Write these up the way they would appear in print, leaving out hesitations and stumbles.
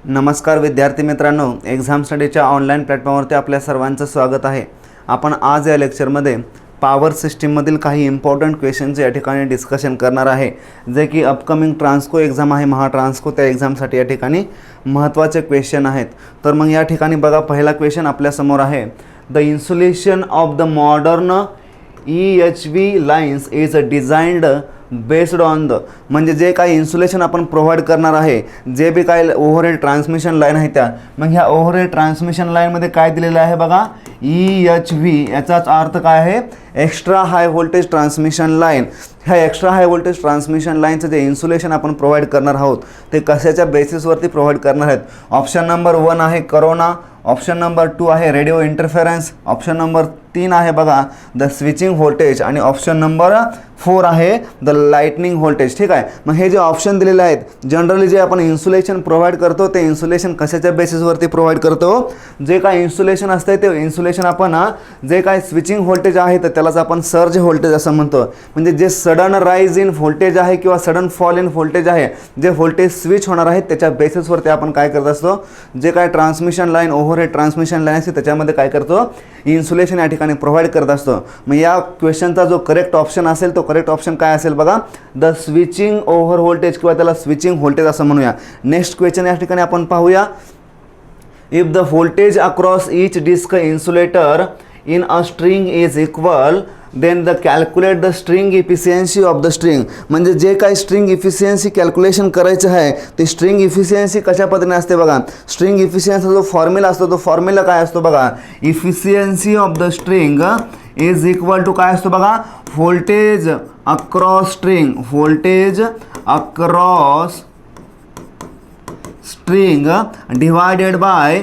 नमस्कार विद्यार्थी मित्रांनो, एक्झाम स्टडीच्या ऑनलाईन प्लॅटफॉर्मवरती आपल्या सर्वांचं स्वागत आहे। आपण आज या लेक्चरमध्ये पॉवर सिस्टीममधील काही इम्पॉर्टंट क्वेश्चनचे या ठिकाणी डिस्कशन करणार आहे, जे की अपकमिंग ट्रान्सको एक्झाम आहे, महाट्रान्सको, त्या एक्झामसाठी या ठिकाणी महत्त्वाचे क्वेश्चन आहेत। तर मग या ठिकाणी बघा, पहिला क्वेश्चन आपल्यासमोर आहे, the insulation of the modern EHV lines is designed based on the, म्हणजे जे काही इन्सुलेशन आपण प्रोव्हाइड करणार आहे, जे बी काही ओव्हरहेड ट्रान्समिशन लाईन आहे त्या, मग ह्या ओव्हरहेड ट्रान्समिशन लाईनमध्ये काय दिलेलं आहे बघा, EHV, याचाच अर्थ काय आहे, extra high voltage transmission line. ह्या एक्स्ट्रा हाय व्होल्टेज ट्रान्समिशन लाईनचं जे इन्सुलेशन आपण प्रोव्हाइड करणार आहोत ते कशाच्या बेसिसवरती प्रोव्हाइड करणार आहेत। ऑप्शन नंबर 1 आहे करोना, ऑप्शन नंबर 2 आहे रेडिओ इंटरफेरन्स, ऑप्शन नंबर 3 आहे बघा द स्विचिंग व्होल्टेज, आणि ऑप्शन नंबर 4 आहे द लाइटनिंग व्होल्टेज। ठीक आहे, मग हे जे ऑप्शन दिलेले आहेत, जनरली जे आपण इन्सुलेशन प्रोव्हाइड करतो ते इन्सुलेशन कशाच्या बेसिसवरती प्रोव्हाइड करतो, जे काय इन्सुलेशन असते ते इन्सुलेशन आपण जे काय स्विचिंग व्होल्टेज आहे तर त्यालाच आपण सर्ज व्होल्टेज असं म्हणतो। म्हणजे जे सडन राईज इन व्होल्टेज आहे किंवा सडन फॉल इन व्होल्टेज आहे, जे व्होल्टेज स्विच होणार आहे त्याच्या बेसिसवरती आपण काय करत असतो, जे काय transmission line overhead transmission line असते त्याच्यामध्ये काय करतो, इन्सुलेशन या ठिकाणी प्रोव्हाइड करत असतो। मग या क्वेश्चनचा जो करेक्ट ऑप्शन असेल तो करेक्ट ऑप्शन काय असेल बघा, द स्विचिंग ओव्हर व्होल्टेज किंवा त्याला स्विचिंग व्होल्टेज असं म्हणूया। नेक्स्ट क्वेश्चन या ठिकाणी आपण पाहूया, if the voltage across each disc insulator in a string is equal then the calculate the string efficiency of the string, म्हणजे जे काही स्ट्रिंग इफिशियन्सी कॅल्क्युलेशन करायचं आहे ते स्ट्रिंग इफिशियन्सी कशा पद्धतीने असते बघा, स्ट्रिंग इफिशियन्सीचा जो फॉर्म्युला असतो तो फॉर्म्युला काय असतो बघा, efficiency of the string is equal to काय असतो बघा, voltage across string, voltage across string divided by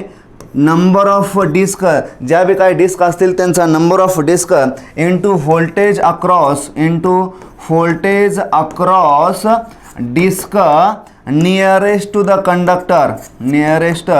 number of disc, ज्या बी काही डिस्क असतील त्यांचा number of disc into voltage across disc nearest to the conductor, nearest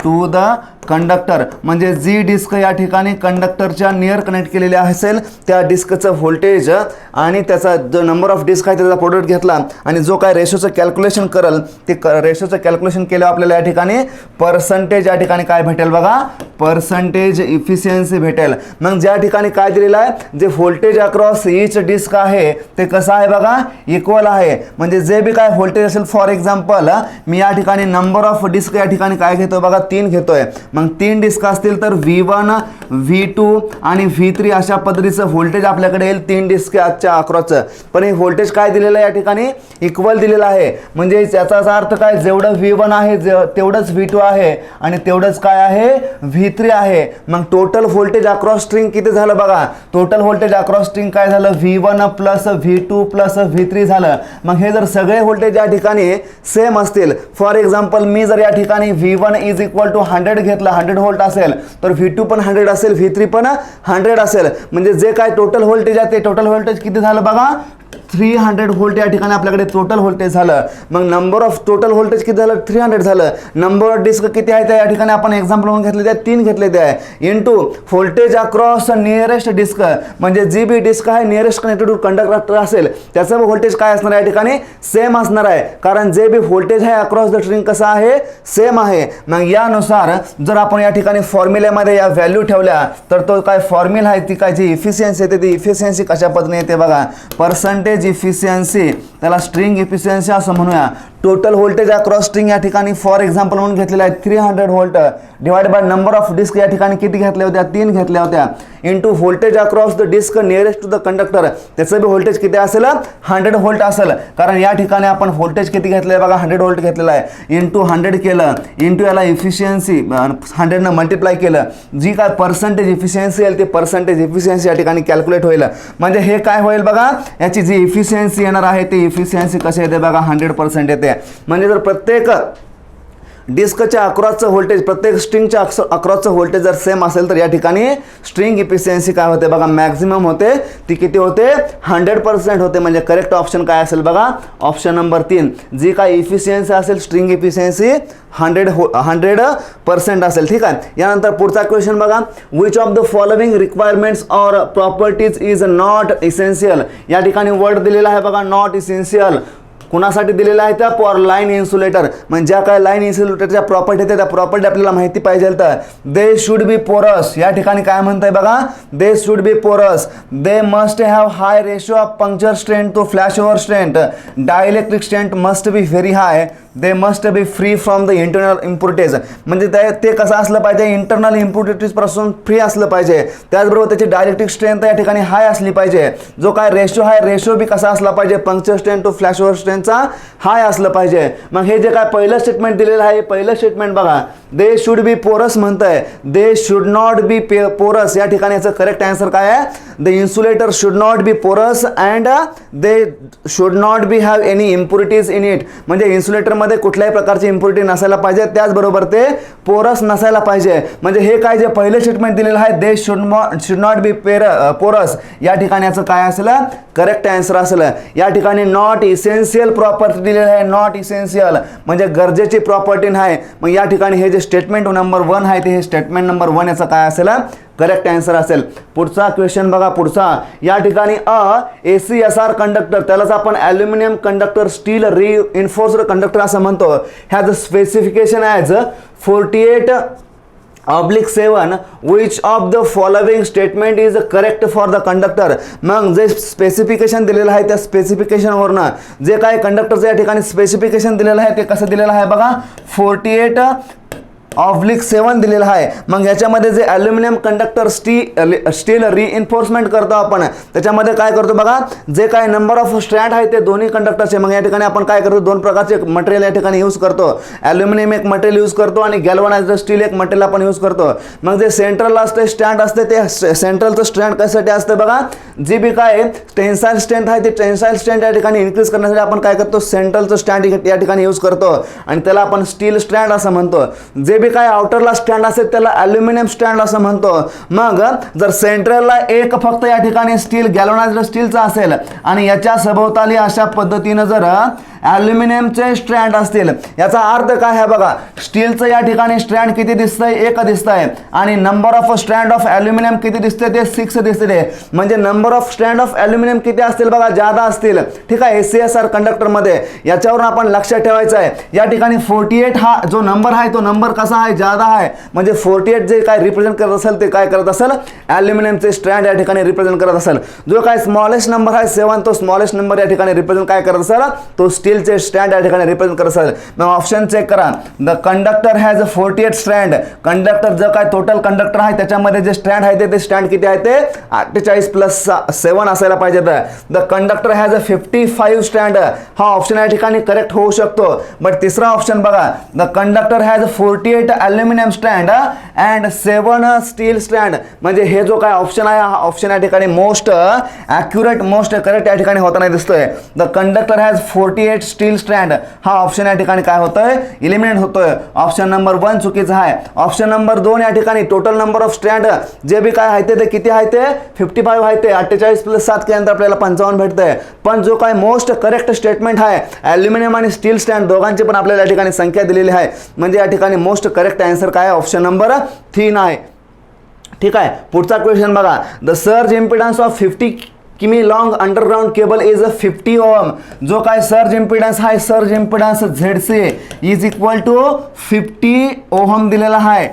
to the conductor, म्हणजे जी डिस्क या ठिकाणी कंडक्टरच्या नियर कनेक्ट केलेली असेल त्या डिस्कचं व्होल्टेज आणि त्याचा जो नंबर ऑफ डिस्क आहे त्याचा प्रोडक्ट घेतला आणि जो काय रेशोचं कॅल्क्युलेशन करेल ते रेशोचं कॅल्क्युलेशन केलं आपल्याला या ठिकाणी पर्सेंटेज या ठिकाणी काय भेटेल बघा, पर्सेंटेज इफिशियन्सी भेटेल। मग ज्या ठिकाणी काय दिलेलं आहे, जे व्होल्टेज अक्रॉस ईच डिस्क आहे ते कसं आहे बघा, इक्वल आहे। म्हणजे जे बी काय व्होल्टेज असेल, फॉर एक्झाम्पल मी या ठिकाणी नंबर ऑफ डिस्क या ठिकाणी काय घेतोय बघा, 3 घेतोय। मग 3 डिस्क असतील तर V1 V2 आणि V3 अशा पद्धतीचं व्होल्टेज आपल्याकडे येईल 3 डिस्कच्या अक्रॉसचं। पण हे व्होल्टेज काय दिलेलं आहे या ठिकाणी, इक्वल दिलेलं आहे। म्हणजे याचा अर्थ काय, जेवढं V1 आहे तेवढंच V2 आहे आणि तेवढंच काय आहे V3 आहे। मग टोटल व्होल्टेज अक्रॉस स्ट्रिंग किती झालं बघा, टोटल व्होल्टेज अक्रॉस स्ट्रिंग काय झालं, V1 plus V2 plus V3 झालं। मग हे जर सगळे व्होल्टेज या ठिकाणी सेम असतील, फॉर एक्झाम्पल मी जर या ठिकाणी V1 इज इक्वल टू 100 घेतलं, 100 व्होल्ट असेल तर V2 पण 100 असेल, V3 पण 100 असेल। म्हणजे जे काय टोटल व्होल्टेज आहे ते टोटल व्होल्टेज किती झालं बघा, 300 व्होल्ट या ठिकाणी आपल्याकडे टोटल व्होल्टेज झालं। मग नंबर ऑफ टोटल व्होल्टेज किती झालं, 300 झालं। नंबर ऑफ डिस्क किती आहे त्या या ठिकाणी आपण एक्झाम्पल म्हणून घेतले त्या 3 घेतले ते आहे, into voltage across nearest disc, म्हणजे जी बी डिस्क आहे नियरेस्ट कनेक्टेड टू कंडक्टर असेल त्याचं व्होल्टेज काय असणार आहे या ठिकाणी, सेम असणार आहे, कारण जे बी व्होल्टेज आहे अक्रॉस द स्ट्रिंग कसं आहे, सेम आहे। मग यानुसार जर आपण या ठिकाणी फॉर्म्युल्यामध्ये या व्हॅल्यू ठेवल्या तर तो काय फॉर्म्युला आहे, ती काय जी इफिशियन्सी येते ती इफिशियन्सी कशा पद्धतीने येते बघा, पर्सेंटेज इफिशियन्सी, त्याला स्ट्रिंग इफिशियन्सी असं म्हणूया। टोटल व्होल्टेज अक्रॉस स्ट्रिंग या ठिकाणी फॉर एक्झाम्पल म्हणून घेतलेला आहे 300 volt divide by number of disc या ठिकाणी किती घेतल्या होत्या, 3 घेतल्या होत्या, into voltage across the disc nearest to the conductor, त्याचं बी व्होल्टेज किती असेल, 100 व्होल्ट असेल, कारण या ठिकाणी आपण व्होल्टेज किती घेतलं आहे बघा, 100 व्होल्ट घेतलेला आहे, इंटू 100 केलं, इंटू याला इफिशियन्सी 100 न मल्टिप्लाय केलं, जी काय पर्सेंटेज इफिशियन्सी येईल ते पर्सेंटेज इफिशियन्सी या ठिकाणी कॅल्क्युलेट होईल। म्हणजे हे काय होईल बघा, याची जी इफिशियन्सी येणार आहे ते इफिशियन्सी कशी येते बघा, 100% येते। म्हणजे जर प्रत्येक डिस्कच्या अक्रॉसचं व्होल्टेज, प्रत्येक स्ट्रिंगच्या अक्रॉसचं व्होल्टेज जर सेम असेल तर या ठिकाणी स्ट्रिंग इफिशियन्सी काय होते बघा, मॅक्झिमम होते, ती किती होते, 100% होते। म्हणजे करेक्ट ऑप्शन काय असेल बघा, ऑप्शन नंबर 3, जी काय इफिशियन्सी असेल स्ट्रिंग इफिशियन्सी 100% असेल। ठीक आहे, यानंतर पुढचा क्वेश्चन बघा, which of the following requirements or properties is not essential, या ठिकाणी वर्ड दिलेला आहे बघा, नॉट इसेन्शियल। कुणासाठी दिलेला आहे त्या फॉर लाईन इन्सुलेटर. म्हणजे ज्या काय लाईन इन्सुलेटरच्या प्रॉपर्टी आहेत त्या प्रॉपर्टी आपल्याला माहिती पाहिजे तर दे शुड बी पोरस. या ठिकाणी काय म्हणताय बघा, दे should be porous. They must have high ratio of puncture strength to flash over strength. Dielectric strength must be very high. They must be free from the internal impurities. म्हणजे ते कसं असलं पाहिजे, इंटरनल इम्प्युरिटीज पासून free असलं पाहिजे. त्याचबरोबर त्याची डायइलेक्ट्रिक स्ट्रेंथ या ठिकाणी हाय असली पाहिजे. जो काय रेशो आहे, रेशो बी कसा असला पाहिजे, puncture strength to flash over स्ट्रेंथचा हाय असलं पाहिजे. मग हे जे काय पहिलं स्टेटमेंट दिलेलं आहे, पहिलं स्टेटमेंट बघा, दे शुड बी पोरस म्हणतंय, दे शुड नॉट बी पोरस. या ठिकाणी याचं करेक्ट आन्सर काय आहे, the insulator should not be porous and they should not be have any impurities in it. म्हणजे इन्सुलेटरमध्ये कुठल्याही प्रकारची इम्प्युरिटी नसायला पाहिजे, त्याचबरोबर ते पोरस नसायला पाहिजे. म्हणजे हे काय जे पहिले स्टेटमेंट दिलेलं आहे, दे शुड नॉट बी पोरस, या ठिकाणी याचं काय असलं, करेक्ट आन्सर असलं. या ठिकाणी नॉट इसेन्शियल प्रॉपर्टी दिलेलं आहे, नॉट इसेन्शियल म्हणजे गरजेची प्रॉपर्टी नाही. मग या ठिकाणी हे जे स्टेटमेंट नंबर 1 आहे ते हे स्टेटमेंट नंबर 1 याचं काय असेल, करेक्ट आन्सर असेल. पुढचा क्वेश्चन बघा, पुढचा या ठिकाणी ACSR कंडक्टर, त्यालाच आपण aluminium conductor steel reinforced conductor असं म्हणतो. ह्याचं specification as 48/7 which of the following statement is correct for the conductor. मग जे स्पेसिफिकेशन दिलेलं आहे त्या स्पेसिफिकेशनवरनं जे काय कंडक्टरचं या ठिकाणी स्पेसिफिकेशन दिलेलं आहे ते कसं दिलेलं आहे बघा, 48/7 दिलेलं आहे. मग याच्यामध्ये जे ॲल्युमिनियम कंडक्टर स्टील रिइन्फोर्समेंट करतो आपण, त्याच्यामध्ये काय करतो बघा, जे काय नंबर ऑफ स्ट्रँड आहे ते दोन्ही कंडक्टरचे. मग या ठिकाणी आपण काय करतो, दोन प्रकारचे मटेरियल या ठिकाणी यूज करतो. ॲल्युमिनियम एक मटेरियल यूज करतो आणि गॅल्वनाइज्ड स्टील एक मटेरियल आपण यूज करतो. मग जे सेंट्रलला असते स्टँड असते ते सेंट्रलचं स्टँड कशासाठी असतं बघा, जी बी काय टेन्साईल स्ट्रेंथ आहे ते टेन्साईल स्ट्रेंथ या ठिकाणी इन्क्रीज करण्यासाठी आपण काय करतो, सेंट्रलचं स्टँड या ठिकाणी यूज करतो आणि त्याला आपण स्टील स्टँड असं म्हणतो. जे बी काय आउटरला स्टँड असेल त्याला ॲल्युमिनियम स्टँड असं म्हणतो. मग जर सेंट्रलला एक फक्त या ठिकाणी स्टील गॅल्वनाइज्ड स्टीलचा असेल आणि याच्या सभोवताली अशा पद्धतीनं जर ॲल्युमिनियमचे स्ट्रँड असतील, याचा अर्थ काय आहे बघा, स्टीलचं या ठिकाणी स्ट्रँड किती दिसतंय, एक दिसतंय आणि number of strand of aluminium किती दिसते ते 6 दिसते. म्हणजे number of strand of aluminium किती असतील बघा, जादा असतील. ठीक आहे, ACSR कंडक्टरमध्ये याच्यावरून आपण लक्षात ठेवायचं आहे. या ठिकाणी 48 हा जो नंबर आहे तो नंबर कसा आहे, जादा आहे. म्हणजे 48 जे काय रिप्रेझेंट करत असेल ते काय करत असेल, ॲल्युमिनियमचे स्ट्रँड या ठिकाणी रिप्रेझेंट करत असेल. जो काय स्मॉलेस्ट नंबर आहे 7 तो स्मॉलेस्ट नंबर या ठिकाणी रिप्रेझेंट काय करत असेल, तो स्टीलचे स्टँड या ठिकाणी रिप्रेझेंट करत असेल. मग ऑप्शन चेक करा, the conductor has 48 strand. Conductor जो काय टोटल कंडक्टर आहे त्याच्यामध्ये जे स्टँड आहे ते स्टँड किती आहे ते 48+7 असायला पाहिजे. द कंडक्टर हॅज 55 स्टँड, हा ऑप्शन या ठिकाणी करेक्ट होऊ शकतो. बट तिसरा ऑप्शन बघा, the conductor has 48 aluminium stand and 7 steel stand. म्हणजे हे जो काय ऑप्शन आहे हा ऑप्शन या ठिकाणी मोस्ट ॲक्युरेट, मोस्ट करेक्ट या ठिकाणी होताना दिसतोय. The conductor has 48 steel stand, हा ऑप्शन या ठिकाणी काय होतोय, इलिमिनेट होतोय. ऑप्शन नंबर 1 चुकीचा आहे. ऑप्शन नंबर 2 या ठिकाणी टोटल नंबर ऑफ स्टँड जे बी काय आहे ते किती आहे ते 55 आहे. ते 48+7 केल्यानंतर आपल्याला 55 भेटतंय. पण जो काय मोस्ट करेक्ट स्टेटमेंट आहे, ॲल्युमिनियम आणि स्टील स्टँड दोघांची पण आपल्याला या ठिकाणी संख्या दिलेली आहे. म्हणजे या ठिकाणी मोस्ट करेक्ट आन्सर काय आहे, ऑप्शन नंबर 3 आहे. ठीक आहे, पुढचा क्वेश्चन बघा, द सर्ज इम्पिडन्स ऑफ 50 किमी long underground cable is 50 ohm. जो काय सर्ज इम्पिडन्स आहे, surge impedance ZC is equal to 50 ohm दिलेला आहे.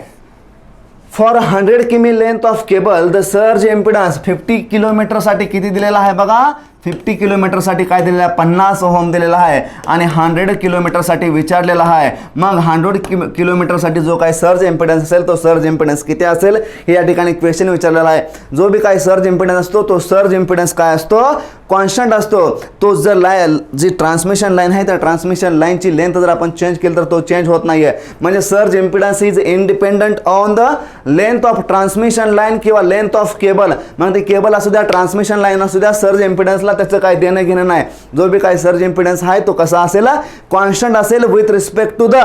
फॉर 100 किमी length of cable the surge impedance 50 किलोमीटरसाठी किती दिलेला आहे बघा, 50 किलोमीटरसाठी काय दिलेलं आहे, 50 ओहम दिलेला आहे आणि 100 किलोमीटरसाठी विचारलेला आहे. मग 100 किलोमीटरसाठी जो काय सर्ज इम्पिडन्स असेल तो सर्ज इम्पिडन्स किती असेल हे या ठिकाणी क्वेश्चन विचारलेला आहे. जो बी काय सर्ज इम्पिडन्स असतो तो सर्ज इम्पिडन्स काय असतो, कॉन्स्टंट असतो. तो जर जी ट्रान्समिशन लाईन आहे त्या ट्रान्समिशन लाईनची लेंथ जर आपण चेंज केली तर तो चेंज होत नाही आहे. म्हणजे surge impedance is independent on the length of transmission line किंवा लेंथ ऑफ केबल. मग ते केबल असू द्या, ट्रान्समिशन लाईन असू द्या, सर्ज इम्पिडन्सला त्याचं काय देणं घेणं नाही. जो बी काय सर्ज इम्पिडन्स आहे तो कसा असेल, कॉन्स्टंट असेल विथ रिस्पेक्ट टू द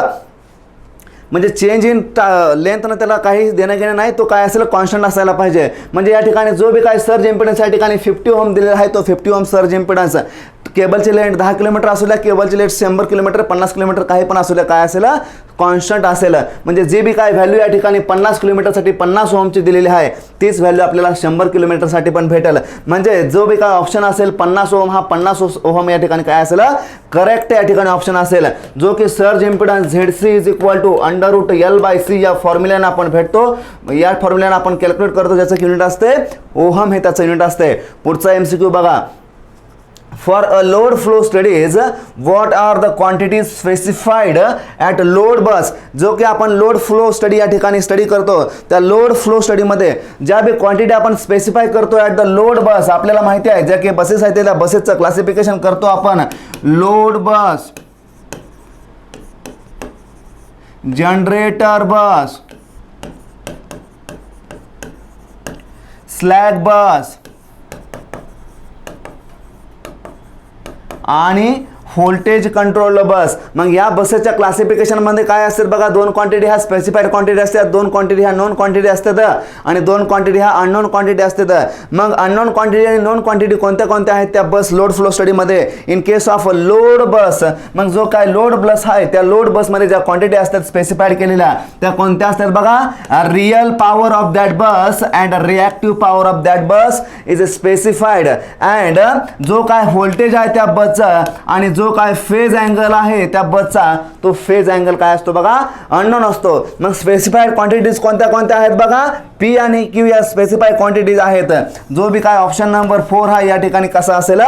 म्हणजे चेंज इन लेंथनं त्याला काही देणं घेणं नाही, तो काय असेल कॉन्स्टंट असायला पाहिजे. म्हणजे या ठिकाणी जो बी काय सर्ज इम्पिडन्स या ठिकाणी 50 ओम दिलेला आहे, तो 50 ओम सर्ज इम्पिडन्स. केबलची लेंथ 10 किलोमीटर असू द्या, केबलची लेंथ 100 किलोमीटर 50 किलोमीटर काही पण असू द्या, काय असेल कॉन्स्टंट असेल. म्हणजे जे बी काय व्हॅल्यू या ठिकाणी 50 किलोमीटरसाठी 50 ओमची दिलेली आहे, तीच व्हॅल्यू आपल्याला 100 किलोमीटरसाठी पण भेटेल. म्हणजे जो बी काय ऑप्शन असेल 50 ओम, हा 50 ओम या ठिकाणी काय असेल करेक्ट या ठिकाणी ऑप्शन असेल. जो की surge impedance ZC is equal to √L/C या फॉर्म्युल्यानं आपण भेटतो. या फॉर्म्युल्यानं आपण कॅल्क्युलेट करतो, ज्याचं युनिट असते ओहम, हे त्याचं युनिट असते. पुढचा MCQ बघा. For a load flow studies, what are the quantities specified at load bus? जो की आपण लोड फ्लो स्टडी या ठिकाणी स्टडी करतो, त्या लोड फ्लो स्टडीमध्ये ज्या बी क्वांटिटी आपण स्पेसिफाय करतो ॲट द लोड बस, आपल्याला माहिती आहे ज्या काही बसेस आहेत त्या बसेसचं क्लासिफिकेशन करतो आपण. लोड बस, जनरेटर बस, स्लॅक बस आणि व्होल्टेज कंट्रोल बस. मग या बसेसच्या क्लासिफिकेशनमध्ये काय असतात बघा, 2 क्वांटिटी ह्या स्पेसिफाईड क्वांटिटी असतात, 2 क्वांटिटी ह्या नॉन क्वांटिटी असतात आणि 2 क्वांटिटी ह्या अननोन क्वांटिटी असतात. मग अननोन क्वांटिटी आणि नॉन क्वांटिटी कोणत्या कोणत्या आहेत त्या बस लोड फ्लो स्टडीमध्ये. In case of load bus, मग जो काय लोड बस आहे त्या लोड बसमध्ये ज्या क्वांटिटी असतात स्पेसिफाईड केलेल्या त्या कोणत्या असतात बघा. Real power of that bus and reactive power of that bus is specified. And जो काय व्होल्टेज आहे त्या बसचा आणि जो काय फेज अँगल आहे त्या बसचा, तो फेज अँगल काय असतो बघा अननोन असतो. मग स्पेसिफाईड क्वांटिटीज कोणत्या कोणत्या आहेत बघा, P आणि Q या स्पेसिफाईड क्वांटिटीज आहेत. जो बी काय ऑप्शन नंबर 4 हा या ठिकाणी कसा असेल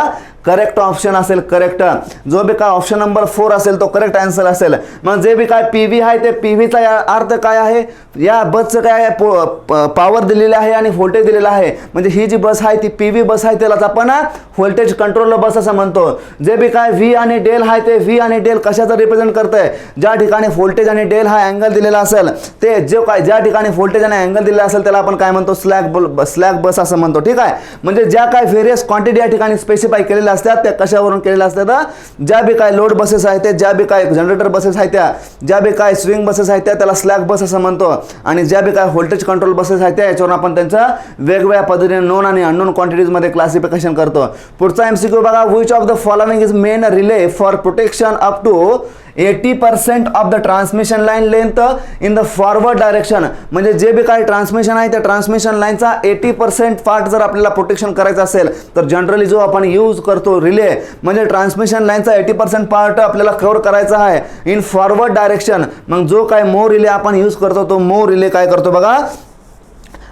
करेक्ट ऑप्शन असेल, करेक्ट. जो बी काय ऑप्शन नंबर 4 असेल तो करेक्ट आन्सर असेल. मग जे बी काय PV आहे ते PVचा अर्थ काय आहे, या बसचं काय आहे पॉवर दिलेली आहे आणि व्होल्टेज दिलेला आहे. म्हणजे ही जी बस आहे ती PV बस आहे, त्यालाच आपण व्होल्टेज कंट्रोल बस असं म्हणतो. जे बी काय V आणि डेल आहे ते V आणि डेल कशाचं रिप्रेझेंट करतंय, ज्या ठिकाणी व्होल्टेज आणि डेल हा अँगल दिलेला असेल ते जो काय ज्या ठिकाणी व्होल्टेज आणि अँगल दिलेला असेल त्याला आपण काय म्हणतो स्लॅक बस असं म्हणतो. ठीक आहे. म्हणजे ज्या काय व्हेरियस क्वांटिटी या ठिकाणी स्पेसिफाय केलेल्या असतात त्या कशावरून केलेल्या असतात, ज्या बी काय लोड बसेस आहेत ते, ज्या बी काय जनरेटर बसेस आहेत त्या, ज्या बी काय स्विंग बसेस आहेत त्या त्याला स्लॅक बस असं म्हणतो. आणि ज्या बी काय व्होल्टेज कंट्रोल बसेस आहेत त्या याच्यावरून आपण त्यांचं वेगवेगळ्या पद्धतीने नोन आणि अननोन क्वांटिटीजमध्ये क्लासिफिकेशन करतो. पुढचा MCQ बघा. Which of the following is main relay for protection up to 80% of the transmission line length in the forward direction. म्हणजे जे बी काय ट्रान्समिशन आहे त्या ट्रान्समिशन लाईनचा 80% पार्ट जर आपल्याला प्रोटेक्शन करायचं असेल तर जनरली जो आपण यूज करतो रिले, म्हणजे ट्रान्समिशन लाईनचा 80% पार्ट आपल्याला कव्हर करायचा आहे इन फॉरवर्ड डायरेक्शन. मग जो काय मो रिले आपण यूज करतो तो मो रिले काय करतो बघा,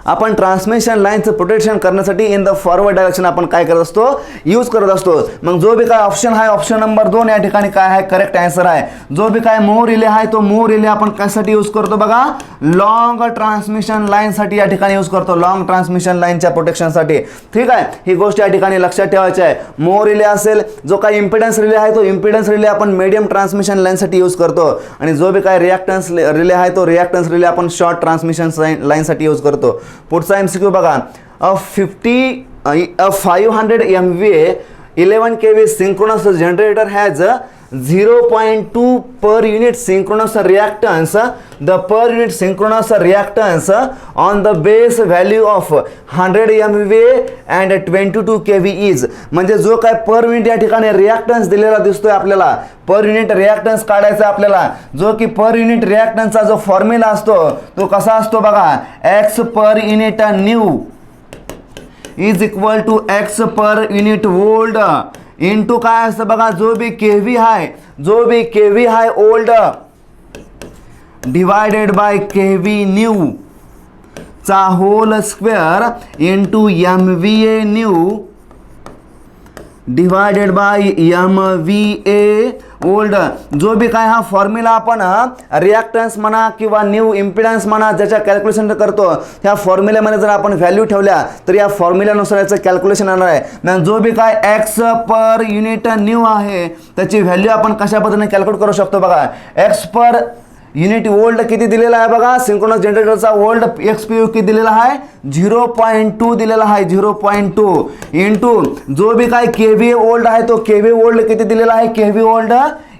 आपण ट्रान्समिशन लाईनचं प्रोटेक्शन करण्यासाठी इन द फॉरवर्ड डायरेक्शन आपण काय करत असतो यूज करत असतो. मग जो बी काय ऑप्शन आहे ऑप्शन नंबर 2 या ठिकाणी काय आहे करेक्ट आन्सर आहे. जो बी काय मो रिले आहे तो मो रिले आपण कशासाठी यूज करतो बघा, लॉंग ट्रान्समिशन लाईनसाठी या ठिकाणी यूज करतो, लॉंग ट्रान्समिशन लाईनच्या प्रोटेक्शनसाठी. ठीक आहे. ही गोष्ट या ठिकाणी लक्षात ठेवायची आहे. मो रिले असेल, जो काय इम्पिडन्स रिले आहे तो इम्पिडन्स रिले आपण मीडियम ट्रान्समिशन लाईनसाठी यूज करतो आणि जो बी काय रिॲक्टन्स रिले आहे तो रिॲक्टन्स रिले आपण शॉर्ट ट्रान्समिशन लाईनसाठी यूज करतो. पुढचा MCQ बघा. 500 MVA 11 kV synchronous generator has 0.2 per unit synchronous reactance. The per unit synchronous reactance on the base value of 100 MVA and 22 kV is. म्हणजे जो काय per unit या ठिकाणी reactance दिलेला दिसतोय आपल्याला, पर युनिट रिॲक्टन्स काढायचा आपल्याला, जो की पर युनिट रिॲक्टन्सचा जो फॉर्म्युला असतो तो कसा असतो बघा, x per unit new is equal to x per unit volt into काय असतं बघा, जो बी kV high old divided by kV new चा whole square into MVA new divided by MVA old. जो बी काय हा फॉर्म्युला आपण रिॲक्टन्स म्हणा किंवा न्यू इम्पिडन्स म्हणा ज्याच्या कॅल्क्युलेशन करतो, ह्या फॉर्म्युल्यामध्ये जर आपण व्हॅल्यू ठेवल्या तर या फॉर्म्युल्यानुसार याचं कॅल्क्युलेशन येणार आहे. मग जो बी काय x पर युनिट न्यू आहे त्याची व्हॅल्यू आपण कशा पद्धतीने कॅल्क्युलेट करू शकतो बघा. x पर युनिट वोल्ट किती दिलेला आहे बघा, सिंक्रोनस जनरेटरचा वोल्ट XPU किती दिलेला आहे 0.2 दिलेला आहे, 0.2 इंटू जो बी काय KVA वोल्ट आहे तो KVA वोल्ट किती दिलेला आहे, KVA volt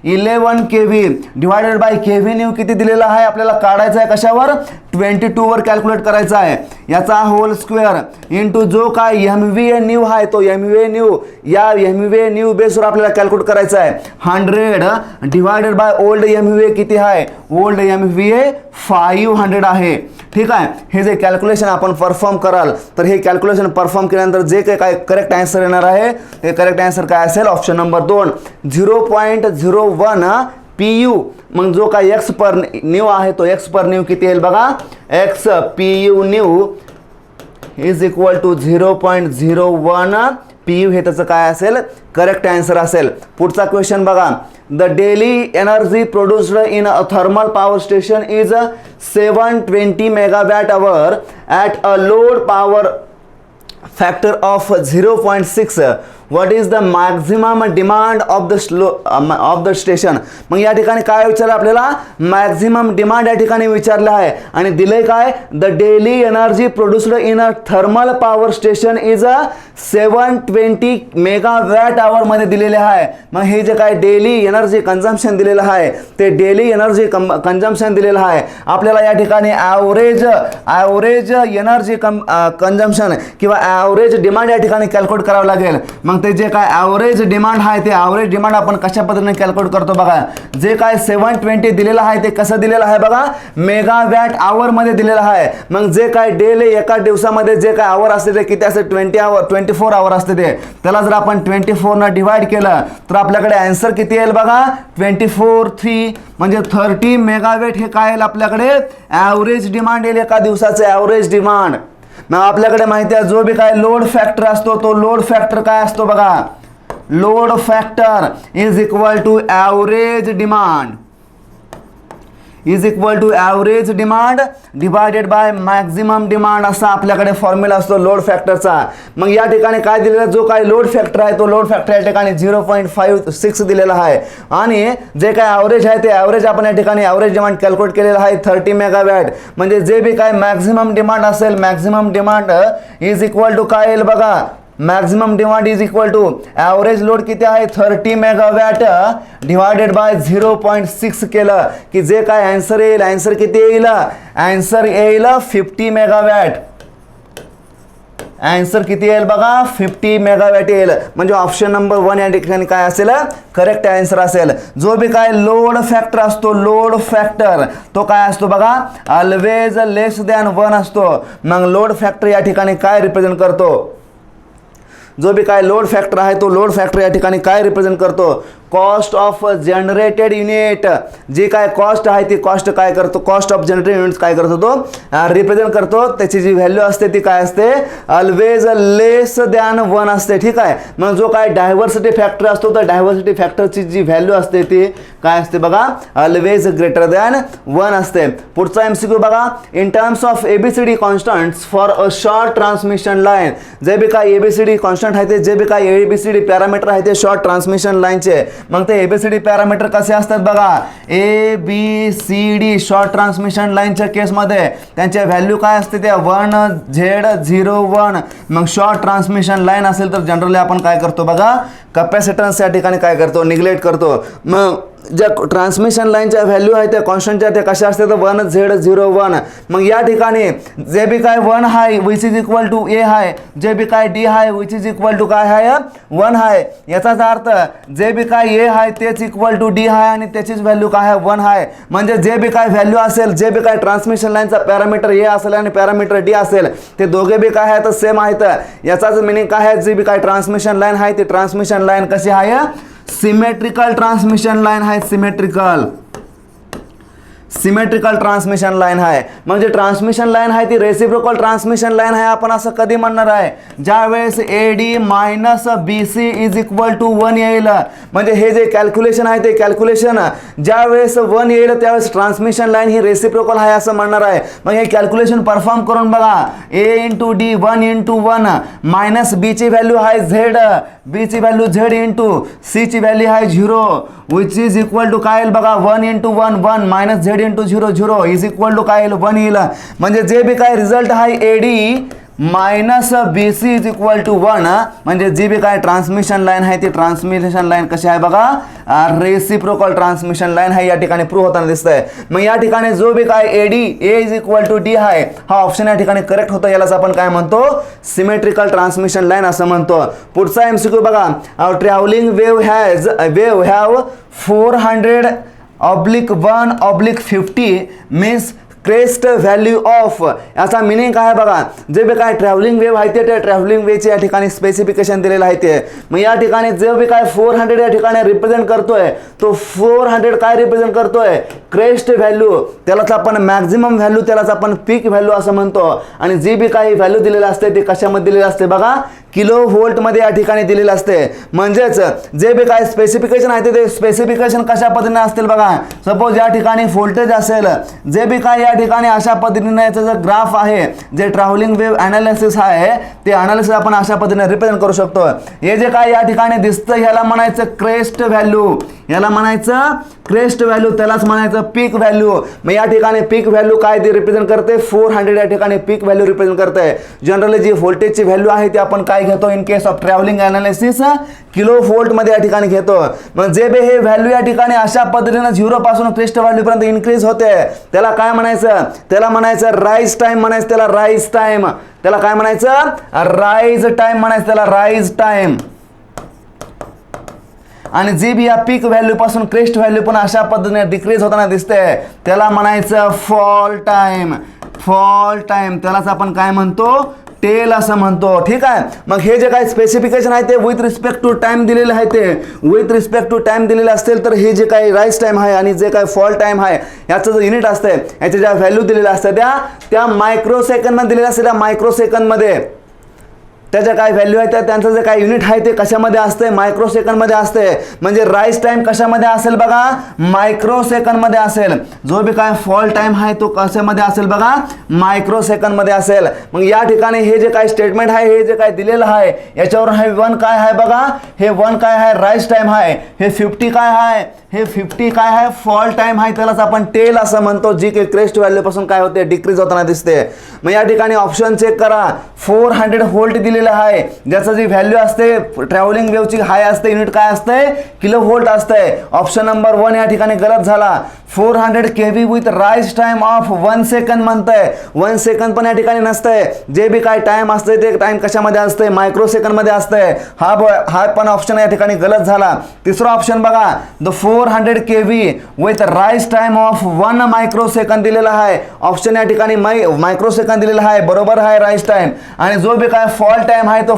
11 kV divided by kV new किती दिलेला आहे आपल्याला काढायचा आहे कशावर 22 वर कॅल्क्युलेट करायचा आहे याचा होल स्क्वेअर इंटू जो काय MVA न्यू आहे तो MVA न्यू या MVA न्यू बेसवर आपल्याला कॅल्क्युलेट करायचा आहे 100 डिवायडेड बाय ओल्ड MVA किती आहे ओल्ड MVA 500 आहे ठीक आहे हे जे कॅल्क्युलेशन आपण परफॉर्म कराल तर हे कॅल्क्युलेशन परफॉर्म केल्यानंतर जे काय करेक्ट आन्सर येणार आहे ते करेक्ट आन्सर काय असेल ऑप्शन नंबर 2 0.01 PU मग जो काय x पर न्यू आहे तो x पर न्यू किती येईल बघा x PU new is equal to 0.01 PU हे त्याचं काय असेल करेक्ट आन्सर असेल पुढचा क्वेश्चन बघा the daily energy produced in a thermal power station is 720 megawatt hour at a load power factor of 0.6 what is the maximum demand of the station मग या ठिकाणी काय विचारलं आपल्याला मॅक्झिमम डिमांड या ठिकाणी विचारलं आहे आणि दिले काय the daily energy produced in a thermal power station is 720 megawatt hour मध्ये दिलेले आहे मग हे जे काय डेली एनर्जी कन्झम्पशन दिलेलं आहे ते डेली एनर्जी कन्झम्पशन दिलेलं आहे आपल्याला या ठिकाणी ॲव्हरेज एनर्जी कन्झम्पशन किंवा ॲव्हरेज डिमांड या ठिकाणी कॅल्क्युलेट करावं लागेल मग ते जे काय ॲव्हरेज डिमांड आहे ते ॲव्हरेज डिमांड आपण कशा पद्धतीने कॅल्क्युलेट करतो बघा जे काय 720 दिलेलं आहे ते कसं दिलेलं आहे बघा मेगावॅट आवर मध्ये दिलेलं आहे मग जे काय डेली एका दिवसामध्ये जे काय आवर असते ते किती असते 24 आवर असते ते त्याला जर आपण 24 न डिवाइड केलं तर आपल्याकडे आन्सर किती येईल बघा 24/3 म्हणजे 30 मेगावॅट हे काय येईल आपल्याकडे ॲव्हरेज डिमांड येईल एका दिवसाचे ॲव्हरेज डिमांड मग आपल्याकडे माहिती आहे जो बी काय लोड फॅक्टर असतो तो लोड फॅक्टर काय असतो बघा load factor is equal to average demand is equal to average demand divided by maximum demand असा आपल्याकडे फॉर्म्युला असतो लोड फॅक्टरचा मग या ठिकाणी काय दिलेला जो काय लोड फॅक्टर आहे तो लोड फॅक्टर या ठिकाणी 0.56 दिलेला आहे आणि जे काय ॲव्हरेज आहे ते ॲव्हरेज आपण या ठिकाणी ॲव्हरेज डिमांड कॅल्क्युलेट केलेला आहे 30 मेगावॅट म्हणजे जे बी काय मॅक्झिमम डिमांड असेल maximum demand is equal to काय येईल बघा maximum demand is equal to average load किती आहे 30 मेगावॅट डिवायडेड बाय 0.6 केलं की जे काय आन्सर येईल आन्सर किती येईल आन्सर येईल 50 मेगावॅट आन्सर किती येईल बघा 50 मेगावॅट येईल म्हणजे ऑप्शन नंबर 1 या ठिकाणी काय असेल करेक्ट आन्सर असेल जो बी काय लोड फॅक्टर असतो लोड फॅक्टर तो काय असतो बघा ऑलवेज लेस दॅन 1 असतो मग लोड फॅक्टर या ठिकाणी काय रिप्रेझेंट करतो जो भी काय लोड फॅक्टर आहे तो लोड फॅक्टर या ठिकाणी काय रिप्रेझेंट करतो कॉस्ट ऑफ जनरेटेड युनिट जी काय कॉस्ट आहे ती कॉस्ट काय करतो कॉस्ट ऑफ जनरेटेड युनिट्स काय करतो तो रिप्रेझेंट करतो त्याची जी व्हॅल्यू असते ती काय असते ऑलवेज लेस दॅन 1 असते ठीक आहे मग जो काय डायव्हर्सिटी फॅक्टर असतो तर डायव्हर्सिटी फॅक्टरची जी व्हॅल्यू असते ती काय असते बघा ऑलवेज ग्रेटर दॅन 1 असते पुढचा MCQ बघा in terms of ABCD constants for a short transmission line जे बी काय ABCD कॉन्स्टंट आहे ते जे बी काय ABCD पॅरामीटर आहे ते शॉर्ट ट्रान्समिशन लाईनचे मग ते ABCD पॅरामीटर कसे असतात बघा ABCD शॉर्ट ट्रान्समिशन लाईनच्या केसमध्ये त्यांचे व्हॅल्यू काय असते ते 1Z01 मग शॉर्ट ट्रान्समिशन लाईन असेल तर जनरली आपण काय करतो बघा कॅपॅसिटन्स या ठिकाणी काय करतो निग्लेक्ट करतो मग ज्या ट्रान्समिशन लाईनच्या व्हॅल्यू आहे त्या कॉन्स्टंटच्या त्या कशा असतात 1Z01 मग या ठिकाणी जे बी काय 1 आहे which is equal to A आहे जे बी काय D आहे विच इज इक्वल टू काय आहे 1 आहे याचाच अर्थ जे बी काय A आहे तेच इक्वल टू D आहे आणि त्याचीच व्हॅल्यू काय आहे 1 आहे म्हणजे जे बी काय व्हॅल्यू असेल जे बी काय ट्रान्समिशन लाईनचा पॅरामीटर A असेल आणि पॅरामीटर D असेल ते दोघे बी काय आहेत सेम आहेत याचाच मिनिंग काय आहे जे बी काय ट्रान्समिशन लाईन आहे ती ट्रान्समिशन लाईन कशी आहे सिमेट्रिकल ट्रान्समिशन लाईन आहे सिमेट्रिकल ट्रान्समिशन लाईन आहे म्हणजे ट्रान्समिशन लाईन आहे ती रेसिप्रोकल ट्रान्समिशन लाईन आहे आपण असं कधी म्हणणार आहे ज्या वेळेस AD minus BC is equal to 1 येईल म्हणजे हे जे कॅल्क्युलेशन आहे ते कॅल्क्युलेशन ज्या वेळेस 1 येईल त्यावेळेस ट्रान्समिशन लाईन ही रेसिप्रोकल आहे असं म्हणणार आहे मग हे कॅल्क्युलेशन परफॉर्म करून बघा A into D 1 minus B ची व्हॅल्यू आहे Z B ची व्हॅल्यू Z इंटू C ची व्हॅल्यू आहे 0 विच इज इक्वल टू काय येईल बघा 1 into 1 minus Z into 0 is equal to काय येईल 1 येईल म्हणजे जे बी काय रिझल्ट आहे AD minus B C is equal to 1, म्हणजे जी बी काय ट्रान्समिशन लाईन आहे ती ट्रान्समिशन लाईन कशी आहे बघा, रेसिप्रोकल ट्रान्समिशन लाईन आहे, या ठिकाणी प्रूव्ह होताना दिसतंय. मग या ठिकाणी जो बी काय AD A is equal to D आहे हा ऑप्शन या ठिकाणी करेक्ट होतं. यालाच आपण काय म्हणतो, सिमेट्रिकल ट्रान्समिशन लाईन असं म्हणतो. पुढचा एमसीक्यू बघा, travelling wave have 400/1/50 means crest value of. याचा मिनिंग काय आहे बघा, जे बी काय ट्रॅव्हलिंग वेव्ह आहे ते ट्रॅव्हलिंग वेव्हचे या ठिकाणी स्पेसिफिकेशन दिलेलं आहे ते. मग या ठिकाणी जे बी काय 400 या ठिकाणी रिप्रेझेंट करतोय तो 400 काय रिप्रेझेंट करतोय, क्रेस्ट व्हॅल्यू, त्यालाच आपण मॅक्झिमम व्हॅल्यू, त्यालाच आपण पीक व्हॅल्यू असं म्हणतो. आणि जी बी काही व्हॅल्यू दिलेलं असते ते कशामध्ये दिलेलं असते बघा, किलो व्होल्ट मध्ये या ठिकाणी दिलेलं असते. म्हणजेच जे बी काय स्पेसिफिकेशन आहे ते स्पेसिफिकेशन कशा पद्धतीने असतील बघा. सपोज या ठिकाणी व्होल्टेज असेल, जे बी काय या ठिकाणी अशा पद्धतीने याचं जे ग्राफ आहे, जे ट्रॅव्हलिंग वेव्ह अनालिसिस आहे ते अनालिसिस आपण अशा पद्धतीने रिप्रेझेंट करू शकतो. हे जे काय या ठिकाणी दिसतं ह्याला म्हणायचं क्रेस्ट व्हॅल्यू, याला म्हणायचं क्रेस्ट व्हॅल्यू, त्यालाच म्हणायचं पीक व्हॅल्यू. मग या ठिकाणी पीक व्हॅल्यू काय ती रिप्रेझेंट करते, 400 या ठिकाणी पीक व्हॅल्यू रिप्रेझेंट करते. जनरली जी व्होल्टेजची व्हॅल्यू आहे ती आपण काय घेतो, in case of travelling analysis kilo volt मध्ये या ठिकाणी घेतो. मग जे बी हे व्हॅल्यू या ठिकाणी अशा पद्धतीने 0 पासून क्रेस्ट व्हॅल्यू पर्यंत इन्क्रीज होते, त्याला काय म्हणायचं, त्याला म्हणायचं राईज टाइम म्हणायचं, त्याला राईज टाइम, त्याला काय म्हणायचं, राईज टाइम म्हणायचं, त्याला राईज टाइम. आणि जी बी या पीक व्हॅल्यू पासून क्रेस्ट व्हॅल्यू पण अशा पद्धतीने डिक्रीज होताना दिसते त्याला म्हणायचं फॉल टाइम. फॉल टाइम त्यालाच आपण काय म्हणतो, टेल असं म्हणतो. ठीक आहे. मग हे जे काही स्पेसिफिकेशन आहे ते विथ रिस्पेक्ट टू टाइम दिलेलं आहे, ते विथ रिस्पेक्ट टू टाइम दिलेलं असेल तर हे जे काही राईज टाइम आहे आणि जे काही फॉल टाइम आहे याचं जे युनिट असते, याच्या ज्या व्हॅल्यू दिलेल्या असतात त्या मायक्रो सेकंदमध्ये दिलेल्या असते. त्या मायक्रो सेकंदमध्ये त्याच्या काय व्हॅल्यू आहे त्यांचं जे काय युनिट आहे ते कशामध्ये असते, मायक्रो सेकंडमध्ये असते. म्हणजे राईज टाइम कशामध्ये असेल बघा, मायक्रो सेकंडमध्ये असेल. जो बी काय फॉल टाइम आहे तो कशामध्ये असेल बघा, मायक्रो सेकंडमध्ये असेल. मग या ठिकाणी हे जे काय स्टेटमेंट आहे, हे जे काय दिलेलं आहे याच्यावर हे 1 काय आहे बघा, हे 1 काय आहे, राईज टाइम आहे. हे 50 काय आहे, हे 50 काय आहे, फॉल टाइम आहे. त्यालाच आपण टेल असं म्हणतो, जी की क्रेस्ट व्हॅल्यू पासून काय होते, डिक्रीज होताना दिसते. मग या ठिकाणी ऑप्शन चेक करा, 400 व्होल्ट दिलेलं आहे, ज्याचं जी व्हॅल्यू असते ट्रॅव्हलिंग वेव्हची हाय असते, युनिट काय असते, किलो व्होल्ट असते. ऑप्शन नंबर 1 या ठिकाणी गलत झाला. 400 kV with rise time of 1 second म्हणतंय. 1 सेकंड पण या ठिकाणी नसतंय. जे बी काय टाइम असते ते टाइम कशामध्ये असते, मायक्रो सेकंड मध्ये असते. हा पण ऑप्शन या ठिकाणी गलत झाला. तिसरा ऑप्शन बघा, the 400 kV with rise time of 1 micro second दिलेला आहे. ऑप्शन या ठिकाणी मायक्रो सेकंड दिलेला आहे, बरोबर आहे राईज टाइम. आणि जो बी काय फॉल टाइम आहे तो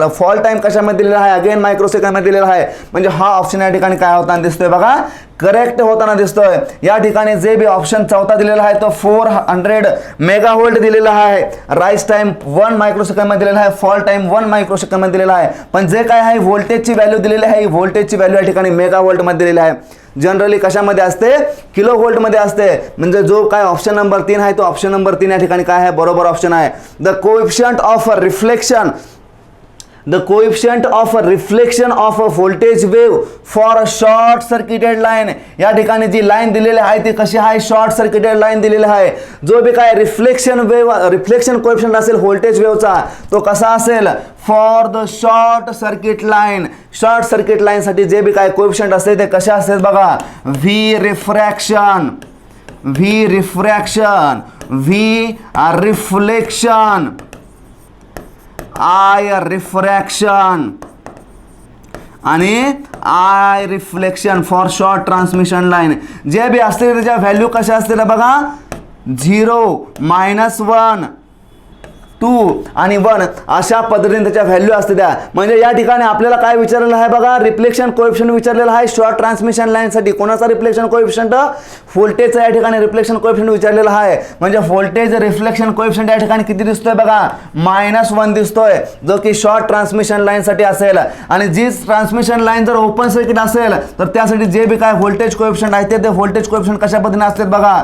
फॉल टाइम कशामध्ये दिलेला आहे, अगेन मायक्रो सेकंड मध्ये दिलेला आहे. म्हणजे हा ऑप्शन या ठिकाणी काय होताना दिसतोय बघा, करेक्ट होताना दिसतोय. या ठिकाणी जे बी ऑप्शन चौथा दिलेला आहे तो 400 मेगाव्होल्ट दिलेला आहे. राईज टाइम 1 मायक्रो सेकंड मध्ये दिलेला आहे, फॉल टाइम 1 मायक्रो सेकंड मध्ये दिलेला आहे. पण जे काय आहे व्होल्टेजची व्हॅल्यू दिलेली आहे, व्होल्टेजची व्हॅल्यू या ठिकाणी मेगाव्होल्ट मध्ये दिलेली आहे. जनरली कशामध्ये असते, किलो व्होल्ट मध्ये असते. म्हणजे जो काय ऑप्शन नंबर 3 आहे तो ऑप्शन नंबर 3 या ठिकाणी काय आहे, बरोबर ऑप्शन आहे. The coefficient of reflection, the coefficient of reflection of a voltage wave for a short circuited line. या ठिकाणी जी लाईन दिलेली आहे ती कशी आहे, शॉर्ट सर्किटेड लाईन दिलेली आहे. जो बी काय रिफ्लेक्शन कोएफिशिएंट असेल व्होल्टेज वेव्हचा तो कसा असेल, for the short circuit line. Short circuit line साठी जे बी काय कोएफिशिएंट असते ते कसे असतात बघा, V refraction, V refraction, V reflection, I refraction आणि I reflection for short transmission line. जे बी असते त्याच्या व्हॅल्यू कशा असतील बघा, 0, -1, 2 आणि 1 अशा पद्धतीने त्याच्या व्हॅल्यू असते त्या. म्हणजे या ठिकाणी आपल्याला काय विचारलेलं आहे बघा, रिफ्लेक्शन कोएफिशिएंट विचारलेलं आहे शॉर्ट ट्रान्समिशन लाईन साठी. कोणाचा रिफ्लेक्शन कोएफिशिएंट, व्होल्टेजचा या ठिकाणी रिफ्लेक्शन कोएफिशिएंट विचारलेला आहे. म्हणजे व्होल्टेज रिफ्लेक्शन कोएफिशिएंट या ठिकाणी किती दिसतोय बघा, -1 दिसतोय, जो की शॉर्ट ट्रान्समिशन लाईन साठी असेल. आणि जी ट्रान्समिशन लाईन जर ओपन सर्किट असेल तर त्यासाठी जे बी काय व्होल्टेज कोएफिशिएंट आहे ते व्होल्टेज कोएफिशिएंट कशा पद्धतीने असतात बघा,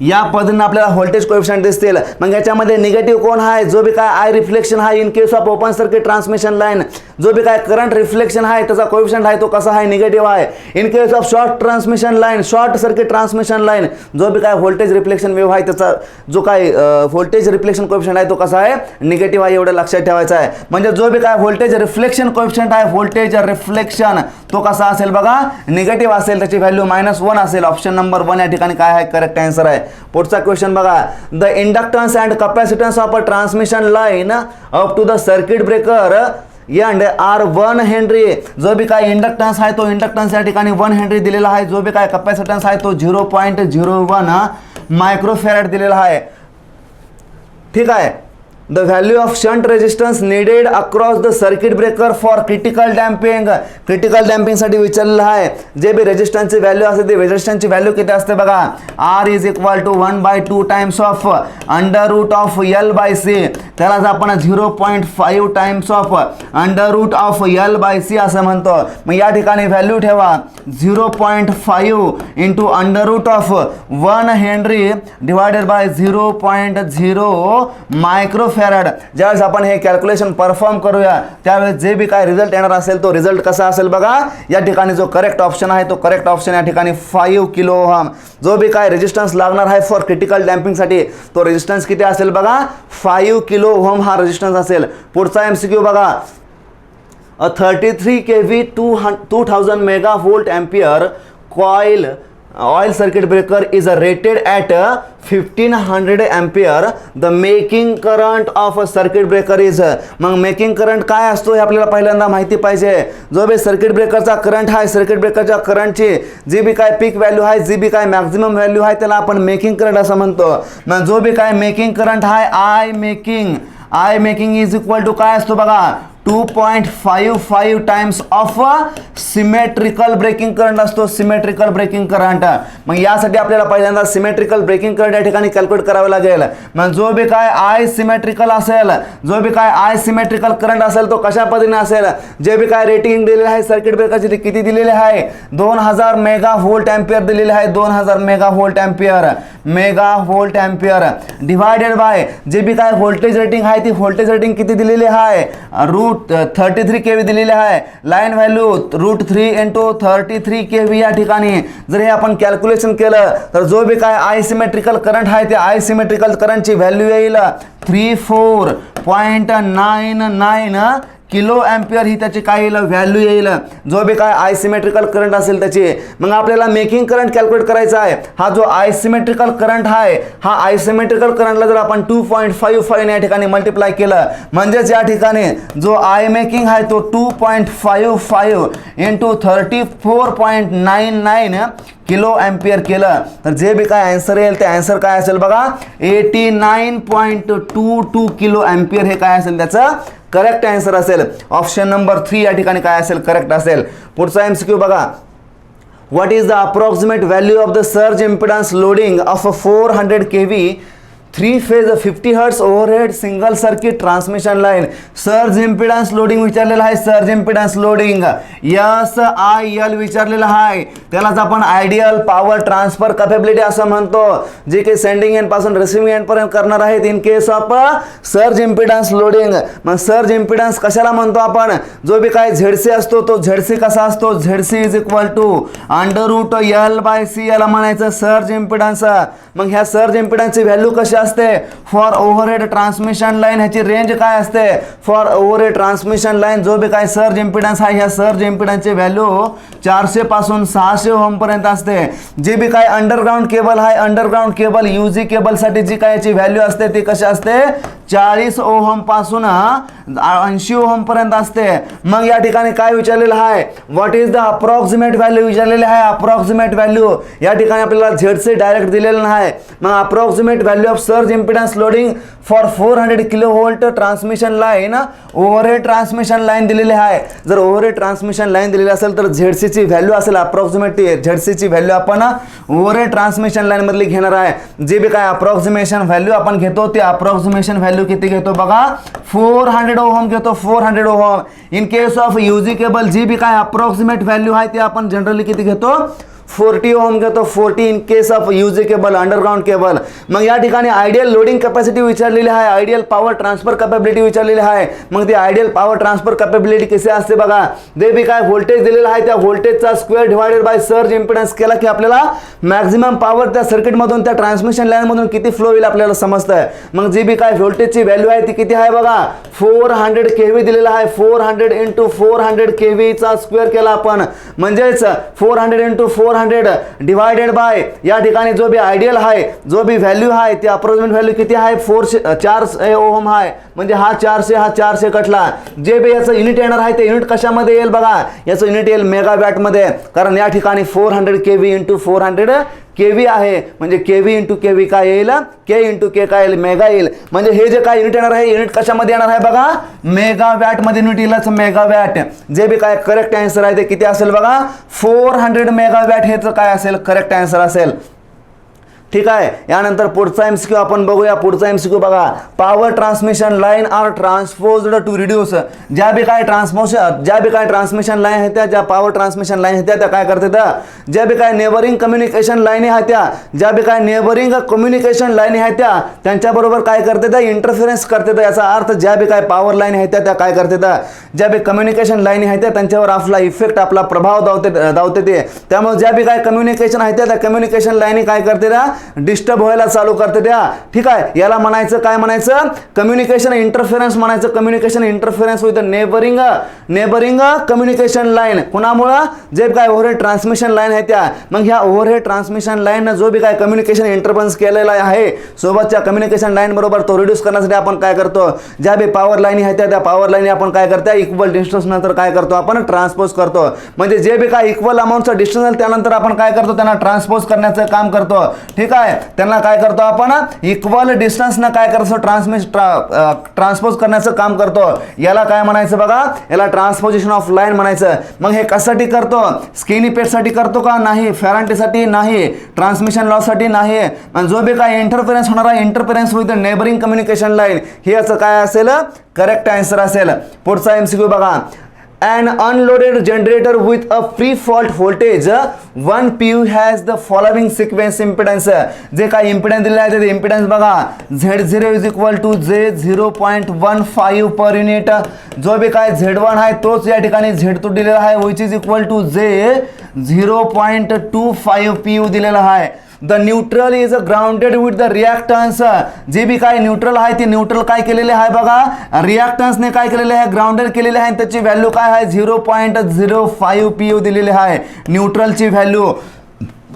या पद्धतीने आपल्याला व्होल्टेज कोएफिशियंट दिसतील. मग याच्यामध्ये निगेटिव्ह कोण आहे, जो बी काय आय रिफ्लेक्शन आहे in case of open circuit transmission line, जो बी काय करंट रिफ्लेक्शन आहे त्याचा कोएफिशियंट आहे तो कसा आहे, निगेटिव्ह आहे. In case of short transmission line, short circuit transmission line, जो बी काय व्होल्टेज रिफ्लेक्शन वेव्ह आहे त्याचा जो काय व्होल्टेज रिफ्लेक्शन कोएफिशियंट आहे तो कसा आहे, निगेटिव्ह आहे. एवढं लक्षात ठेवायचं आहे. म्हणजे जो बी काय व्होल्टेज रिफ्लेक्शन कोएफिशियंट आहे, व्होल्टेज रिफ्लेक्शन तो कसा असेल बघा, निगेटिव्ह असेल, त्याची व्हॅल्यू -1 असेल. ऑप्शन नंबर 1 या ठिकाणी काय आहे, करेक्ट आन्सर आहे. पुढचा क्वेश्चन बघा, the inductance and capacitance of a transmission line up to the circuit breaker end are 1 henry. जो बी काय इंडक्टन्स आहे तो इंडक्टन्स या ठिकाणी 1 हेनरी दिलेला आहे. जो बी काय कॅपॅसिटन्स आहे तो 0.01 मायक्रोफॅरेड दिलेला आहे. ठीक आहे. The value of shunt resistance needed across the circuit breaker for critical damping. Critical डॅम्पिंगसाठी विचारलेलं आहे. जे बी रेजिस्टन्सची व्हॅल्यू असते ते रेजिस्टन्सची व्हॅल्यू किती असते बघा, R is equal to 1/2 times of under root of L/C. त्यालाच आपण 0.5 times of under root of L/C असं म्हणतो. मग या ठिकाणी व्हॅल्यू ठेवा 0.5 into under root of 1 henry divided by 0.0 microfarad. ज्यावेळेस आपण हे कॅल्क्युलेशन परफॉर्म करूया त्यावेळेस जे बी काय रिझल्ट येणार असेल तो रिझल्ट कसा असेल बघा. या ठिकाणी जो करेक्ट ऑप्शन आहे तो करेक्ट ऑप्शन या ठिकाणी 5 किलो ओहम. जो बी काय रेजिस्टन्स लागणार आहे फॉर क्रिटिकल डॅम्पिंगसाठी तो रेजिस्टन्स किती असेल बघा, 5 किलो ओहम हा रेजिस्टन्स असेल. पुढचा MCQ बघा, अ 33 kV 2000 megavolt ampere coil oil circuit breaker is rated at 1500 ampere. The making current of a circuit breaker is. मग मेकिंग करंट काय असतो हे आपल्याला पहिल्यांदा माहिती पाहिजे. जो बी सर्किट ब्रेकरचा करंट आहे, सर्किट ब्रेकरच्या करंटची जी बी काय पीक व्हॅल्यू आहे, जी बी काय मॅक्झिमम व्हॅल्यू आहे त्याला आपण मेकिंग करंट असं म्हणतो. मग जो बी काय मेकिंग करंट आहे I making is equal to काय असतो बघा, 2.55 times of symmetrical breaking current असतो, सिमेट्रिकल ब्रेकिंग करंट. मग यासाठी आपल्याला पहिल्यांदा सिमेट्रिकल ब्रेकिंग करंट या ठिकाणी कॅल्क्युलेट करावं लागेल. मग जो बी काय आय सिमेट्रिकल असेल, जो बी काय आय सिमेट्रिकल करंट असेल तो कशा पद्धतीने असेल, जे बी काय रेटिंग दिलेले आहे सर्किट ब्रेकरची ते किती दिलेले आहे, 2000 मेगाव्होल्ट एम्पियर दिलेले आहे. 2000 मेगाव्होल्ट एम्पियर डिवायडेड बाय जे बी काय व्होल्टेज रेटिंग आहे ती व्होल्टेज रेटिंग किती दिलेली आहे, रूट 33 kV दिलेले आहे. लाईन व्हॅल्यू √3 इंटू 33 kV या ठिकाणी जर हे आपण कॅल्क्युलेशन केलं तर जो बी काय आय सिमेट्रिकल करंट आहे ते आय सिमेट्रिकल करंटची व्हॅल्यू येईल 34.99 किलो एम्पियर ही त्याची काय येईल व्हॅल्यू येईल, जो बी काय आयसिमेट्रिकल करंट असेल त्याची. मग आपल्याला मेकिंग करंट कॅल्क्युलेट करायचा आहे. हा जो आयसिमेट्रिकल करंट आहे हा आयसिमेट्रिकल करंटला जर आपण 2.55 या ठिकाणी मल्टिप्लाय केलं म्हणजेच या ठिकाणी जो आय मेकिंग आहे तो 2.55 इंटू 34.99 किलो एम्पियर केलं तर जे बी काय आन्सर येईल ते आन्सर काय असेल बघा, 89.22 किलो एम्पियर हे काय असेल त्याचं करेक्ट आन्सर असेल. ऑप्शन नंबर 3 या ठिकाणी काय असेल, करेक्ट असेल. पुढचा MCQ बघा, what is the approximate value of the surge impedance loading of a 400 kV 3 phase 50 hertz overhead single circuit transmission line. Surge impedance loading विचारलेलं आहे, सर्ज इम्पिडन्स लोडिंग SIL विचारलेलं आहे. त्यालाच आपण आयडियल पॉवर ट्रान्सफर कॅपेबिलिटी असं म्हणतो, जे काही सेंडिंग एंड पासून रिसिव्हिंग एंड पर्यंत करणार आहेत in case of surge impedance loading. मग सर्ज इम्पिडन्स कशाला म्हणतो आपण, जो बी काय ZC असतो तो ZC कसा असतो, ZC is equal to √L/C याला म्हणायचं सर्ज इम्पिडन्स. मग ह्या सर्ज इम्पिडन्सची व्हॅल्यू कशी असते फॉर ओव्हरहेड ट्रान्समिशन लाईन, ह्याची रेंज काय असते फॉर ओव्हरहेड ट्रान्समिशन लाईन. जो बी काय सर्ज इम्पिडन्स आहे ह्या सर्ज इम्पिडन्सची व्हॅल्यू 400 पासून 600 ओहम पर्यंत असते. जे बी काय अंडरग्राउंड केबल आहे, अंडरग्राउंड केबल UG केबल साठी जी काय याची व्हॅल्यू असते ती कशी असते 40 ओहम पासून 80 ओहम पर्यंत असते. मग या ठिकाणी काय विचारलेलं आहे, what is the approximate value विचारलेले आहे. अप्रॉक्सिमेट व्हॅल्यू या ठिकाणी आपल्याला ZC डायरेक्ट दिलेलं नाही. मग approximate value of surge impedance loading for 400 kilovolt transmission line overhead transmission line दिलेली आहे. जर ओव्हरहेड ट्रान्समिशन लाईन दिलेली असेल तर ZC ची व्हॅल्यू असेल अप्रॉक्सिमेट ZC ची व्हॅल्यू आपण ओव्हरहेड ट्रान्समिशन लाईन मधली घेणार आहे. जे बी काय अप्रॉक्सिमेशन व्हॅल्यू आपण घेतो ते अप्रॉक्सिमेशन व्हॅल्यू किती घेतो बघा, 400 ओहम घेतो, 400 ohm. In case of UG cable जी बी काय अप्रॉक्सिमेट व्हॅल्यू आहे ते आपण जनरली किती घेतो, 40 ओम घेतो 40 in case of UG cable underground cable. मग या ठिकाणी आयडियल लोडिंग कॅपॅसिटी विचारलेली आहे, आयडियल पॉवर ट्रान्सफर कॅपॅबिलिटी विचारलेली आहे. मग ती आयडियल पॉवर ट्रान्सफर कॅपॅबिलिटी कशी असते बघा, जे बी काय व्होल्टेज दिलेला आहे त्या व्होल्टेजचा square divided by surge impedance केला की आपल्याला मॅक्झिमम पॉवर त्या सर्किटमधून त्या ट्रान्समिशन लाईनमधून किती फ्लो होईल आपल्याला समजतं. मग जी बी काय व्होल्टेजची व्हॅल्यू आहे ती किती आहे बघा, 400 केव्ही दिलेला आहे. 400 इंटू 400 केव्हीचा स्क्वेअर केला आपण, म्हणजेच 400 इंटू 400 डिवायडेड बाय या ठिकाणी जो बी आयडियल आहे, जो बी व्हॅल्यू आहे ती अप्रोक्सिमेट व्हॅल्यू किती आहे, 400 ओम आहे. म्हणजे हा 400 कटला. जे बी याचं युनिट येणार आहे ते युनिट कशामध्ये येईल बघा, याचं युनिट येईल मेगावॅट मध्ये, कारण या ठिकाणी 400 केव्ही इंटू 400 केव्ही आहे. म्हणजे केव्ही इंटू केव्ही काय येईल, के इंटू के काय येईल, मेगा येईल. म्हणजे हे जे काय युनिट येणार आहे युनिट कशामध्ये येणार आहे बघा, मेगावॅट मध्ये युनिट येईल. मेगावॅट जे बी काय करेक्ट आन्सर आहे ते किती असेल बघा, 400 मेगावॅट हेच काय असेल करेक्ट आन्सर असेल. ठीक आहे. यानंतर पुढचा एमसीक्यू आपण बघूया. पुढचा एमसीक्यू बघा, power transmission line are transposed to reduce. ज्या बी काय ट्रान्समिशन लाईन आहेत त्या, ज्या पॉवर ट्रान्समिशन लाईन आहेत त्या काय करतात, ज्या बी काय नेबरिंग कम्युनिकेशन लाईन आहेत त्या, ज्या बी काय नेबरिंग कम्युनिकेशन लाईन आहेत त्या त्यांच्याबरोबर काय करतात, इंटरफेरन्स करतात. याचा अर्थ ज्या बी काय पॉवर लाईन आहेत त्या काय करतात, ज्या बी कम्युनिकेशन लाईन आहेत त्या त्यांच्यावर आपला इफेक्ट आपला प्रभाव धावते ते. त्यामुळे ज्या बी काय कम्युनिकेशन आहेत त्या कम्युनिकेशन लाईन काय करतात, डिस्टर्ब व्हायला चालू करते त्या. ठीक आहे. याला म्हणायचं काय म्हणायचं, कम्युनिकेशन इंटरफेरन्स म्हणायचं. Communication interference with neighbouring communication line. कुणामुळं, जे काय ओव्हरहेड ट्रान्समिशन लाईन आहे त्या. मग ह्या ओव्हरहेड ट्रान्समिशन लाईन जो बी काय कम्युनिकेशन इंटरफेरन्स केलेला आहे सोबतच्या कम्युनिकेशन लाईन बरोबर तो रिड्यूस करण्यासाठी आपण काय करतो, ज्या बी पॉवर लाईन आहेत त्या पॉवर लाईन आपण काय करतो, इक्वल डिस्टन्स नंतर काय करतो आपण ट्रान्सपोज करतो. म्हणजे जे बी काय इक्वल अमाऊंटचा डिस्टन्स त्यानंतर आपण काय करतो, त्यांना ट्रान्सपोज करण्याचं काम करतो. ठीक आहे. त्यांना काय करतो आपण, इक्वल डिस्टन्स ना काय करतो, ट्रान्सपोज करण्याचं काम करतो. याला काय म्हणायचं बघा, याला ट्रान्सपोजिशन ऑफ लाईन म्हणायचं. मग हे कशासाठी करतो, स्किन इफेक्टसाठी करतो का नाही, फॅरंटीसाठी नाही, ट्रान्समिशन लॉस साठी नाही. आणि जो बी काय इंटरफेरन्स होणार आहे, interference with neighbouring communication line, हे याचं काय असेल करेक्ट आन्सर असेल. पुढचा एमसीक्यू बघा, an unloaded generator with a free fault voltage 1 pu has the following sequence impedance. जे काय इम्पिडन्स दिलेला आहे ते इम्पिडन्स बघा, Z0 is equal to J0.15 per unit. जो बी काय Z1 आहे तोच या ठिकाणी Z2 दिलेला आहे, which is equal to J0.25 pu दिलेला आहे. The neutral is grounded with the reactance. जे बी काय न्यूट्रल आहे ते न्यूट्रल काय केलेले आहे बघा, रिॲक्टन्सने काय केलेले आहे, ग्राउंडेड केलेले आहे. त्याची व्हॅल्यू काय आहे, 0.05 pu दिलेली आहे न्यूट्रलची व्हॅल्यू,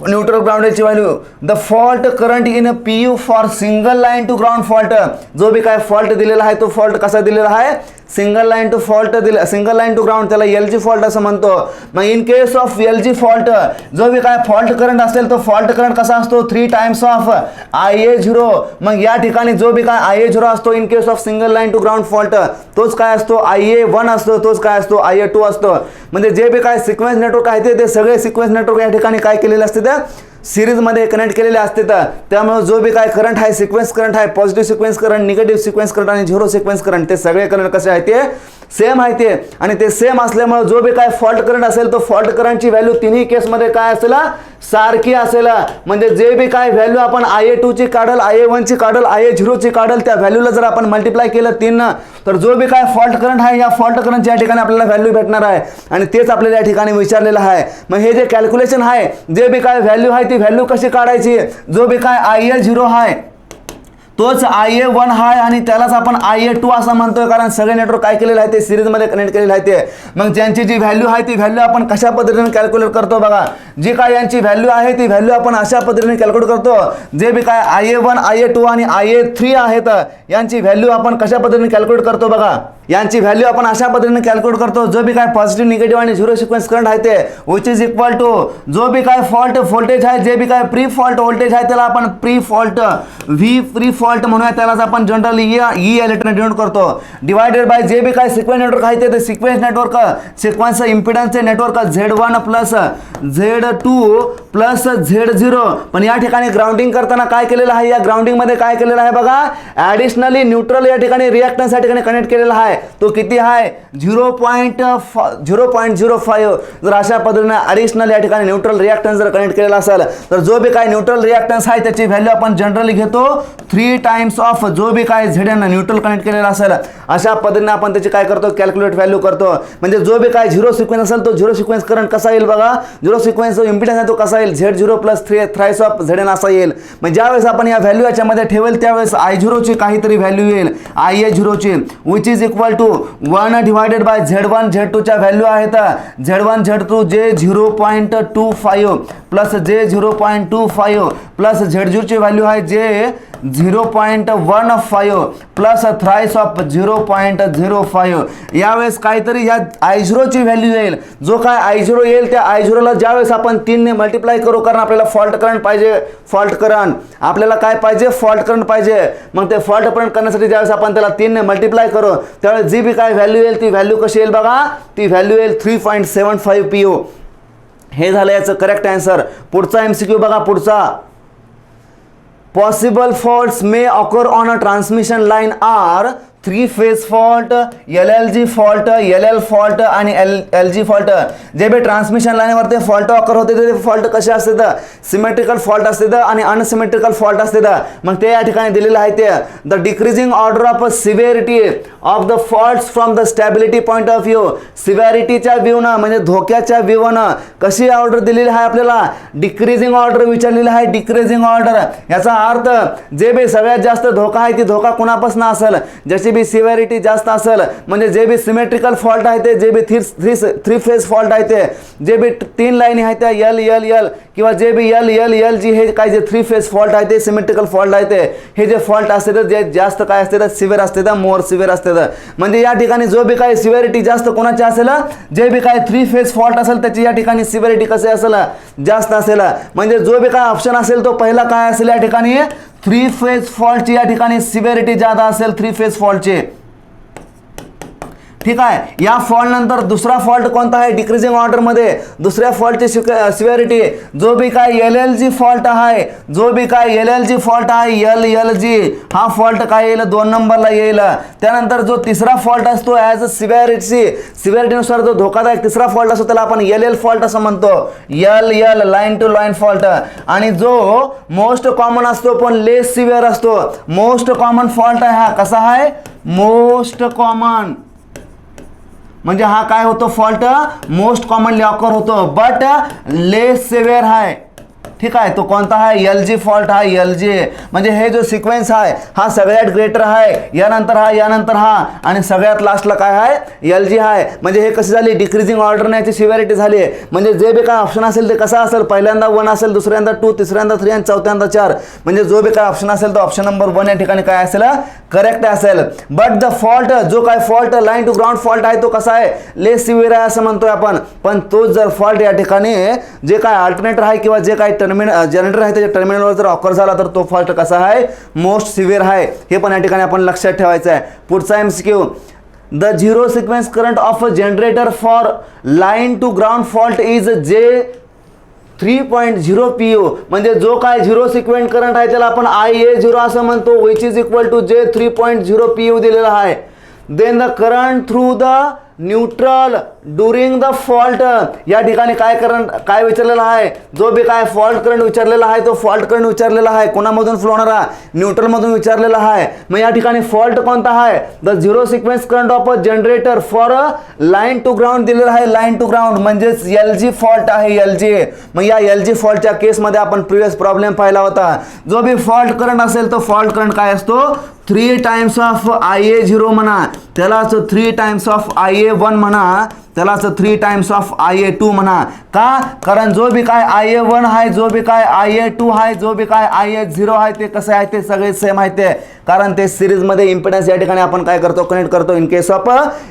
न्यूट्रल ग्राउंडेडची value. The fault current in PU for single line to ground fault. जो बी काय फॉल्ट दिलेला आहे तो फॉल्ट कसा दिलेला आहे, सिंगल लाईन टू फॉल्ट दिला, सिंगल लाईन टू ग्राउंड, त्याला LG फॉल्ट असं म्हणतो. मग in case of LG fault जो बी काय फॉल्ट करंट असेल तो फॉल्ट करंट कसा असतो, 3 टाइम्स ऑफ IA0. मग या ठिकाणी जो बी काय IA0 असतो in case of single line to ground fault तोच काय असतो IA1 असतो, तोच काय असतो IA2 असतो. म्हणजे जे बी काय सिक्वेन्स नेटवर्क आहे ते सगळे सिक्वेन्स नेटवर्क या ठिकाणी काय केलेले असते त्या सिरीजमध्ये कनेक्ट केलेले असते. त्यामुळे जो बी काय करंट आहे, सिक्वेन्स करंट आहे, positive sequence current, negative sequence current आणि झिरो सिक्वेन्स करंट, ते सगळे करंट कसे आहे ते सेम आहे ते. आणि ते सेम असल्यामुळे जो बी काय फॉल्ट करंट असेल तो फॉल्ट करंटची व्हॅल्यू तिन्ही केसमध्ये काय असेल, सारखी असेल. म्हणजे जे बी काय व्हॅल्यू आपण IA2 ची काढल, IA1 ची काढल, IA0 ची काढल, त्या व्हॅल्यूला जर आपण मल्टिप्लाय केलं 3 तर जो बी काय फॉल्ट करंट आहे या फॉल्ट करंटच्या या ठिकाणी आपल्याला व्हॅल्यू भेटणार आहे. आणि तेच आपल्याला या ठिकाणी विचारलेलं आहे. मग हे जे कॅल्क्युलेशन आहे, जे बी काय व्हॅल्यू आहे ती व्हॅल्यू कशी काढायची, जो बी काय IA0 आहे तोच IA1 आहे आणि त्यालाच आपण IA2 असं म्हणतोय, कारण सगळे नेटवर्क काय केलेलं आहे ते सिरीजमध्ये कनेक्ट केलेलं आहे ते. मग ज्यांची जी व्हॅल्यू आहे ती व्हॅल्यू आपण कशा पद्धतीने कॅल्क्युलेट करतो बघा, जी काय यांची व्हॅल्यू आहे ती व्हॅल्यू आपण अशा पद्धतीने कॅल्क्युलेट करतो. जे बी काय IA1 IA2 आणि IA3 आहेत यांची व्हॅल्यू आपण कशा पद्धतीने कॅल्क्युलेट करतो बघा, यांची व्हॅल्यू आपण अशा पद्धतीने कॅल्क्युलेट करतो. जो बी काय पॉझिटिव्ह निगेटिव्ह आणि झिरो सिक्वेन्स करंट आहे ते विच इज इक्वल टू जो बी काय फॉल्ट व्होल्टेज आहे, जे बी काय प्री फॉल्ट व्होल्टेज आहे त्याला आपण प्री फॉल्ट फॉल्ट म्हणूया, त्यालाच आपण जनरली ई इलेक्ट्रॉनिक डिनोट करतो. डिवायडेड बाय जे बी काय सिक्वेन्स नेटवर्क आहे ते सिक्वेन्स नेटवर्क, सिक्वेन्स इम्पिडन्सचे network Z1 plus Z2 plus Z0. पण या ठिकाणी ग्राउंडिंग करताना काय केलेलं आहे, या ग्राउंडिंग मध्ये काय केलेलं आहे बघा, ॲडिशनली न्यूट्रल या ठिकाणी रिॲक्टन्स या ठिकाणी कनेक्ट केलेला आहे. तो किती आहे 0.05. जर अशा पद्धतीने ॲडिशनल या ठिकाणी न्यूट्रल रिॲक्टन्स जर कनेक्ट केलेला असेल तर जो बी काय न्यूट्रल रिॲक्टन्स आहे त्याची व्हॅल्यू आपण जनरली घेतो 3 टाइम्स ऑफ जो बी काय Zn न्यूट्रल कनेक्ट केलेला असेल. अशा पद्धतीने आपण त्याची काय करतो, कॅल्क्युलेट व्हॅल्यू करतो. म्हणजे जो बी काय झिरो सिक्वेन्स असेल तो झिरो सिक्वेन्स करंट कसा येईल बघा, झिरो सिक्वेन्स जो इम्पिडन्स आहे तो कसा येईल Z0 plus thrice of Zn असा येईल. म्हणजे ज्यावेळेस आपण या व्हॅल्यू याच्यामध्ये ठेवेल त्यावेळेस I0 ची काहीतरी व्हॅल्यू येईल IA0 ची, which is equal to 1 divided by Z1 Z2 च्या व्हॅल्यू आहेत Z1 Z2 जे 0.25 प्लस जे 0.25 प्लस Z0 ची व्हॅल्यू आहे जे 0.15 प्लस थ्राइस ऑफ 0.05. यावेळेस काहीतरी या I0 ची व्हॅल्यू येईल. जो काय I0 येईल त्या I0 ला ज्यावेळेस आपण 3 ने मल्टिप्लाय करू, कारण आपल्याला फॉल्ट करंट पाहिजे, फॉल्ट करंट आपल्याला काय पाहिजे, फॉल्ट करंट पाहिजे. मग ते फॉल्ट करंट करण्यासाठी ज्यावेळेस आपण त्याला 3 ने मल्टिप्लाय करू त्यावेळेस जी बी काय व्हॅल्यू येईल ती व्हॅल्यू कशी येईल बघा, ती व्हॅल्यू येईल 3.75 PO. हे झालं याचं करेक्ट आन्सर. पुढचा MCQ बघा, पुढचा possible faults may occur on a transmission line are 3 phase fault, LLG fault, LL fault आणि LG fault. जे बी ट्रान्समिशन लाईनवरती फॉल्ट ऑकर होते ते फॉल्ट कसे असतात, सिमेट्रिकल फॉल्ट असतात आणि अनसिमेट्रिकल फॉल्ट असतात. मग ते या ठिकाणी दिलेलं आहे ते the decreasing order of severity of the faults from the stability point of view. सिव्हिरिटीच्या व्ह्यूनं म्हणजे धोक्याच्या व्ह्यूनं कशी ऑर्डर दिलेली आहे आपल्याला, डिक्रीजिंग ऑर्डर विचारलेली आहे, डिक्रीजिंग ऑर्डर. याचा अर्थ जे बी सगळ्यात जास्त धोका आहे ती धोका कुणापासून असेल, जशी बी सिव्हिरिटी जास्त असेल म्हणजे जे बी सिमेट्रिकल फॉल्ट आहे ते, जे बी थ्री फेज फॉल्ट आहे ते, जे बी 3 लाईनी आहेत त्या LLL किंवा जे बी LLG हे काय जे 3 फेज फॉल्ट आहे ते सिमेट्रिकल फॉल्ट आहे ते, हे जे फॉल्ट असते तर जे जास्त काय असते तर सिव्हिअर असते तर मोर सिव्हिअर असते. म्हणजे या ठिकाणी जो बी काय सिव्हिरिटी जास्त कोणाची असेल, जे बी काय 3 फेज फॉल्ट असेल त्याची या ठिकाणी सिव्हिरिटी कशी असेल, जास्त असेल. म्हणजे जो बी काय ऑप्शन असेल तो पहिला काय असेल या ठिकाणी 3 फेज फॉल्टची या ठिकाणी सिव्हिरिटी जादा असेल 3 फेज फॉल्टची. ठीक आहे. या फॉल्ट नंतर दुसरा फॉल्ट कोणता आहे डिक्रीजिंग ऑर्डर मध्ये, दुसऱ्या फॉल्टची सिव्हिरिटी जो बी काय LLG फॉल्ट आहे, जो बी काय LLG फॉल्ट आहे LLG हा फॉल्ट काय येईल 2 नंबरला येईल. त्यानंतर जो तिसरा फॉल्ट असतो ॲज अ सिव्हिरिटीनुसार जो धोकादायक तिसरा फॉल्ट असतो त्याला आपण LL फॉल्ट असं म्हणतो, LL line to line fault. आणि जो मोस्ट कॉमन असतो पण लेस सिव्हिअर असतो, मोस्ट कॉमन फॉल्ट आहे हा कसा आहे, मोस्ट कॉमन म्हणजे हा काय होतो फॉल्ट मोस्ट कॉमनली ऑकर होतो बट लेस सिव्हिअर आहे. ठीक आहे. तो कोणता आहे LG फॉल्ट आहे LG. म्हणजे हे जो सिक्वेन्स आहे हा सगळ्यात ग्रेटर आहे, यानंतर हा, यानंतर हा आणि सगळ्यात लास्टला काय आहे LG आहे. म्हणजे हे कशी झाली डिक्रीजिंग ऑर्डरने याची सिव्हिरिटी झाली. म्हणजे जे बी काय ऑप्शन असेल ते कसा असेल, पहिल्यांदा 1 असेल, दुसऱ्यांदा 2, तिसऱ्यांदा 3 आणि चौथ्यांदा 4. म्हणजे जो बी काय ऑप्शन असेल तो ऑप्शन नंबर 1 या ठिकाणी काय असेल करेक्ट असेल. बट द फॉल्ट जो काय fault line to ground fault आहे तो कसा आहे लेस सिव्हिअर आहे असं म्हणतोय आपण. पण तो जर फॉल्ट या ठिकाणी जे काय अल्टरनेटर आहे किंवा जे काय जनरेटर आहे त्याच्या टर्मिनलवर जर ऑकर झाला तर तो फॉल्ट कसा आहे मोस्ट सिव्हिअर आहे. हे पण या ठिकाणी आपण लक्षात ठेवायचं आहे. पुढचा MCQ the zero sequence current of a generator for line to ground fault is J 3.0 PO. म्हणजे जो काय झिरो सिक्वेंट करंट आहे त्याला आपण IA0 असं म्हणतो, which is equal to J 3.0 PO दिलेला आहे. Then the current through the neutral during the fault. या ठिकाणी काय करंट काय विचारलेला आहे, जो बी काय फॉल्ट करंट विचारलेला आहे तो फॉल्ट करंट विचारलेला आहे कोणामधून फ्लो होणारा न्यूट्रल मधून विचारलेला आहे. मग या ठिकाणी फॉल्ट कोणता आहे the zero sequence current of a generator for a line to ground दिलेला आहे, लाईन टू ग्राउंड म्हणजेच LG फॉल्ट आहे LG. मग या LG फॉल्टच्या केसमध्ये आपण प्रिव्हियस प्रॉब्लेम पाहिला होता. जो बी फॉल्ट करंट असेल तो फॉल्ट करंट काय असतो 3 टाइम्स ऑफ IA0 म्हणा, त्यालाच 3 टाइम्स ऑफ IA1 म्हणा, त्यालाच 3 टाइम्स ऑफ IA2 म्हणा. का? कारण जो बी काय IA1 आहे, जो बी काय IA2 आहे, जो बी काय IA0 आहे, ते कसं आहे, ते सगळे सेम आहे. ते कारण ते सिरीजमध्ये इम्पिडन्स या ठिकाणी आपण काय करतो, कनेक्ट करतो in case of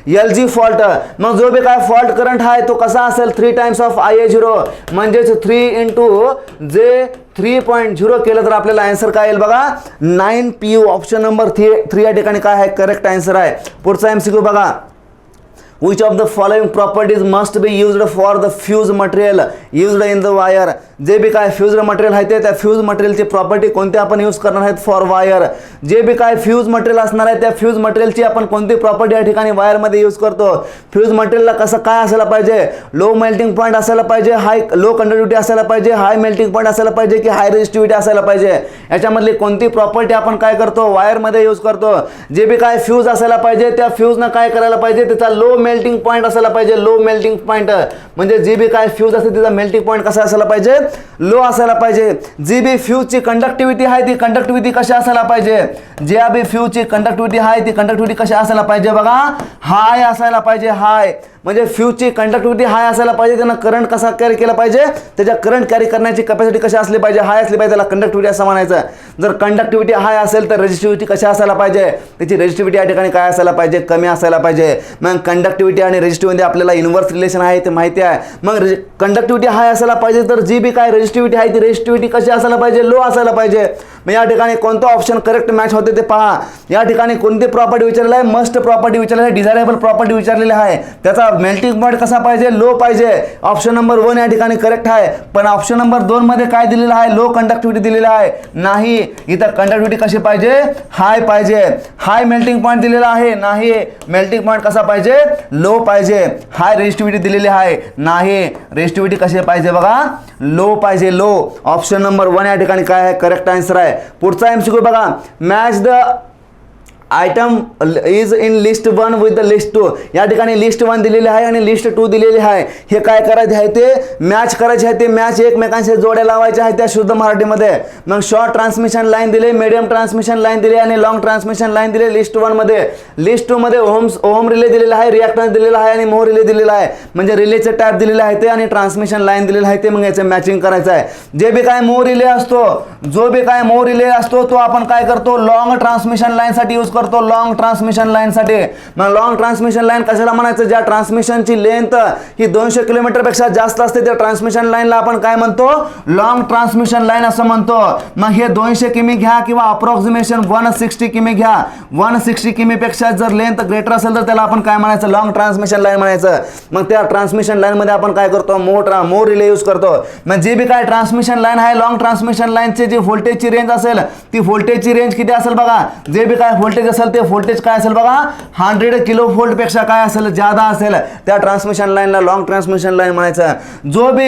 LG fault. मग जो बी काय फॉल्ट करंट आहे तो कसा असेल, 3 टाइम्स ऑफ IA0 म्हणजेच 3 × जे 3.0 केलं तर आपल्याला आन्सर काय येईल बघा, 9 PU. ऑप्शन नंबर 3 या ठिकाणी काय आहे, करेक्ट आन्सर आहे. पुढचा MCQ बघा. Which of the following properties must be used for the fuse material used in the wire? जे बी काय फ्यूज मटेरियल आहे ते, त्या फ्यूज मटेरियलची प्रॉपर्टी कोणती आपण यूज करणार आहेत फॉर वायर. जे बी काय फ्यूज मटेरियल असणार आहे त्या फ्यूज मटेरियलची आपण कोणती प्रॉपर्टी या ठिकाणी वायरमध्ये यूज करतो. फ्यूज मटेरियलला कसं काय असायला पाहिजे, लो मेल्टिंग पॉईंट असायला पाहिजे, लो कंडक्टिव्हिटी असायला पाहिजे, हाय मेल्टिंग पॉईंट असायला पाहिजे की हाय रेजिस्टिव्हिटी असायला पाहिजे. याच्यामधली कोणती प्रॉपर्टी आपण काय करतो, वायरमध्ये यूज करतो. जे बी काय फ्यूज असायला पाहिजे त्या फ्यूजनं काय करायला पाहिजे, त्याचा लो मेल्टिंग पॉईंट असायला पाहिजे. लो मेल्टिंग पॉईंट म्हणजे जे बी काय फ्यूज असते त्याचा मेल्टिंग पॉईंट कसा असायला पाहिजे, लो असायला पाहिजे. जी बी फ्यूजची कंडक्टिव्हिटी आहे ती कंडक्टिव्हिटी कशी असायला पाहिजे, ज्या बी फ्यूजची कंडक्टिव्हिटी आहे ती कंडक्टिव्हिटी कशी असायला पाहिजे बघा, हाय असायला पाहिजे. हाय म्हणजे फ्यूजची कंडक्टिव्हिटी हाय असायला पाहिजे. त्यांना करंट कसा कॅरी केला पाहिजे, त्याच्या करंट कॅरी करण्याची कॅपॅसिटी कशी असली पाहिजे, हाय असली पाहिजे. त्याला कंडक्टिव्हिटी असं म्हणायचं. जर कंडक्टिव्हिटी हाय असेल तर रेजिस्टिव्हिटी कशी असायला पाहिजे, त्याची रेजिस्टिव्हिटी या ठिकाणी काय असायला पाहिजे, कमी असायला पाहिजे. मग कंडक्टिव्हिटी आणि रेजिस्टिव्हिटी आपल्याला इन्व्हर्स रिलेशन आहे ते माहिती आहे. मग कंडक्टिव्हिटी हाय असायला पाहिजे तर जी बी काय रेजिस्टिव्हिटी आहे ती रेजिस्टिव्हिटी कशी असायला पाहिजे, लो असायला पाहिजे. मग या ठिकाणी कोणतं ऑप्शन करेक्ट मॅच होते ते पहा. या ठिकाणी कोणती प्रॉपर्टी विचारलेली आहे, मस्ट प्रॉपर्टी विचारलेली आहे, डिझायरेबल प्रॉपर्टी विचारलेली आहे. त्याचा मेल्टिंग पॉईंट कसा पाहिजे, लो पाहिजे. ऑप्शन नंबर 1 या ठिकाणी करेक्ट आहे. पण ऑप्शन नंबर 2 मध्ये काय दिलेलं आहे, लो कंडक्टिव्हिटी दिलेला आहे. नाही, इथं कंडक्टिव्हिटी कशी पाहिजे, हाय पाहिजे. हाय मेल्टिंग पॉईंट दिलेला आहे, नाही. मेल्टिंग पॉईंट कसा पाहिजे, लो पाहिजे. हाय रेजिस्टिव्हिटी दिलेली आहे, नाही. रेजिस्टिव्हिटी कशी पाहिजे बघा, लो पाहिजे, लो. ऑप्शन नंबर 1 या ठिकाणी काय आहे, करेक्ट आन्सर आहे. पुढचा MCQ बघा. Match the item is in list 1 with the list 2. या ठिकाणी लिस्ट 1 दिलेली आहे आणि लिस्ट 2 दिलेली आहे. हे काय करायचे आहे, ते मॅच करायचे आहे. ते मॅच एकमेकांशी जोड्या लावायच्या आहेत त्या शुद्ध मराठीमध्ये. मग शॉर्ट ट्रान्समिशन लाईन दिले, मीडियम ट्रान्समिशन लाईन दिले आणि लॉंग ट्रान्समिशन लाईन दिले लिस्ट 1 मध्ये. लिस्ट 2 मध्ये ओहम रिले दिलेला आहे, रिॲक्टन्स दिलेला आहे आणि मोह रिले दिलेला आहे. म्हणजे रिलेचे टाईप दिलेले आहे ते आणि ट्रान्समिशन लाईन दिलेलं आहे ते. मग याचं मॅचिंग करायचं आहे. जे बी काय मोह रिले असतो, जो बी काय मोह रिले असतो तो आपण काय करतो, लॉंग ट्रान्समिशन लाईनसाठी यूज करतो. लॉंग ट्रान्समिशन लाईन साठी. मग लॉंग ट्रान्समिशन लाईन कशाला म्हणायचं, ज्या ट्रान्समिशनची लेंथ ही 200 किलोमीटर पेक्षा जास्त असते त्या ट्रान्समिशन लाईनला आपण काय म्हणतो, लॉंग ट्रान्समिशन लाईन असं म्हणतो. मग हे 200 किमी घ्या किंवा अप्रॉक्सिमेशन 160 किमी घ्या. 160 किमी पेक्षा जर लेंथ ग्रेटर असेल तर त्याला आपण काय म्हणायचं, लॉंग ट्रान्समिशन लाईन म्हणायचं. मग त्या ट्रान्समिशन लाईन मध्ये आपण काय करतो, मोर रिले यूज करतो. मग जे बी काय ट्रान्समिशन लाईन आहे, लॉंग ट्रान्समिशन लाईनची जी व्होल्टेजची रेंज असेल ती व्होल्टेजची रेंज किती असेल बघा. जे बी काय व्होल्टेज असेल ते व्होल्टेज काय असेल बघा, 100 किलो व्होल्ट पेक्षा काय असेल, ज्यादा असेल. त्या ट्रान्समिशन लाईनला लॉंग ट्रान्समिशन लाईन म्हणायचं. जो बी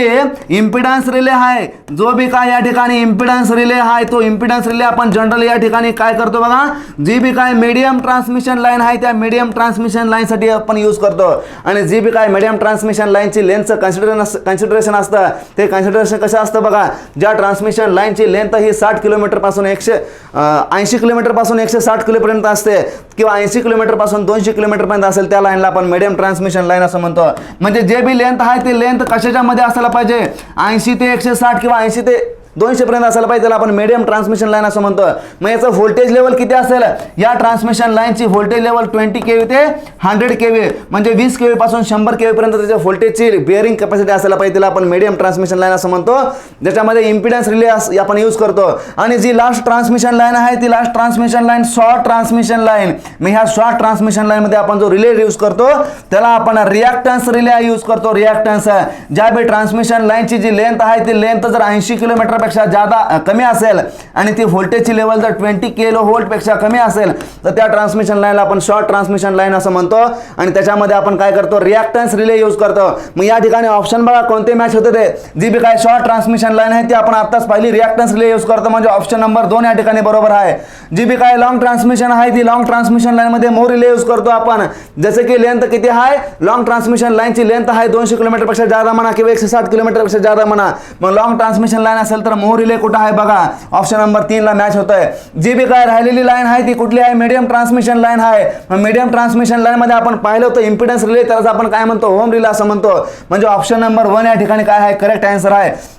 इम्पिडन्स रिले आहे, जो बी काय या ठिकाणी इम्पिडन्स रिले आहे, तो इम्पिडन्स रिले आपण जनरली या ठिकाणी काय करतो बघा, जी बी काय मीडियम ट्रान्समिशन लाईन आहे त्या मीडियम ट्रान्समिशन लाईन साठी आपण यूज करतो. आणि जी बी काय मीडियम ट्रान्समिशन लाईनची लेंथचं कन्सिडरेशन असतं ते कन्सिडरेशन कसं असतं बघा. ज्या ट्रान्समिशन लाईनची लेंथ ही 60 किलोमीटर पासून 180 किलोमीटर पासून 160 किलोपर्यंत असते किंवा 80 किलोमीटर पासून 200 किलोमीटर पर्यंत असेल त्या लाईनला आपण मीडियम ट्रान्समिशन लाईन असं म्हणतो. म्हणजे जे बी लेंथ आहे ती लेंथ कशाच्या मध्ये असायला पाहिजे, 80 ते 160 किंवा 80 ते 200 पर्यंत असायला पाहिजे, त्याला आपण मीडियम ट्रान्समिशन लाईन असं म्हणतो. मग याचं व्होल्टेज लेवल किती असेल, या ट्रान्समिशन लाईनची व्होल्टेज लेवल 20 kV ते 100 kV म्हणजे 20 kV पासून 100 kV पर्यंत त्याच्या व्होल्टेजची बेअरिंग कॅपॅसिटी असायला पाहिजे, त्याला आपण मीडियम ट्रान्समिशन लाईन असं म्हणतो. ज्याच्यामध्ये इम्पिडन्स रिले आपण यूज करतो. आणि जी लास्ट ट्रान्समिशन लाईन आहे ती last transmission line short transmission line. मग ह्या शॉर्ट ट्रान्समिशन लाईन मध्ये आपण जो रिले यूज करतो त्याला आपण रिॲक्टन्स रिले यूज करतो. रिॲक्टन्स ज्या बी ट्रान्समिशन लाईनची जी लेंथ आहे ती लेंथ जर 80 किलोमीटर पेक्षा ज्यादा कमी असेल आणि ती व्होल्टेजची लेवल जर 20 किलो व्होल्ट पेक्षा कमी असेल तर त्या ट्रान्समिशन लाईनला आपण शॉर्ट ट्रान्समिशन लाईन असं म्हणतो. आणि त्याच्यामध्ये आपण काय करतो, रिॲक्टन्स रिले यूज करतो. मग या ठिकाणी ऑप्शन बघा कोणते मॅच होते ते. जी बी काय शॉर्ट ट्रान्समिशन लाईन आहे ती आपण आताच पाहिली रिॲक्टन्स रिले यूज करतो म्हणजे ऑप्शन नंबर 2 या ठिकाणी बरोबर आहे. जी बी काय लॉंग ट्रान्समिशन आहे ती लॉंग ट्रान्समिशन लाईन मध्ये मोर रिले यूज करतो आपण. जसे की लेंथ किती आहे, लॉंग ट्रान्समिशन लाईनची लेंथ आहे 200 किलोमीटर पेक्षा जादा म्हणा किंवा 160 किलोमीटर पेक्षा जादा म्हणा. मग लॉंग ट्रान्समिशन लाईन असेल तर मोर रिले कुठं आहे बघा, ऑप्शन नंबर 3 ला मॅच होतोय. जी बी काय राहिलेली लाईन आहे ती कुठली आहे, मीडियम ट्रान्समिशन लाईन आहे. मीडियम ट्रान्समिशन लाईन मध्ये आपण पाहिलं होतं इम्पिडन्स रिले, त्यालाच आपण काय म्हणतो, होम रिले असं म्हणतो. म्हणजे ऑप्शन नंबर 1 या ठिकाणी काय आहे, करेक्ट आन्सर आहे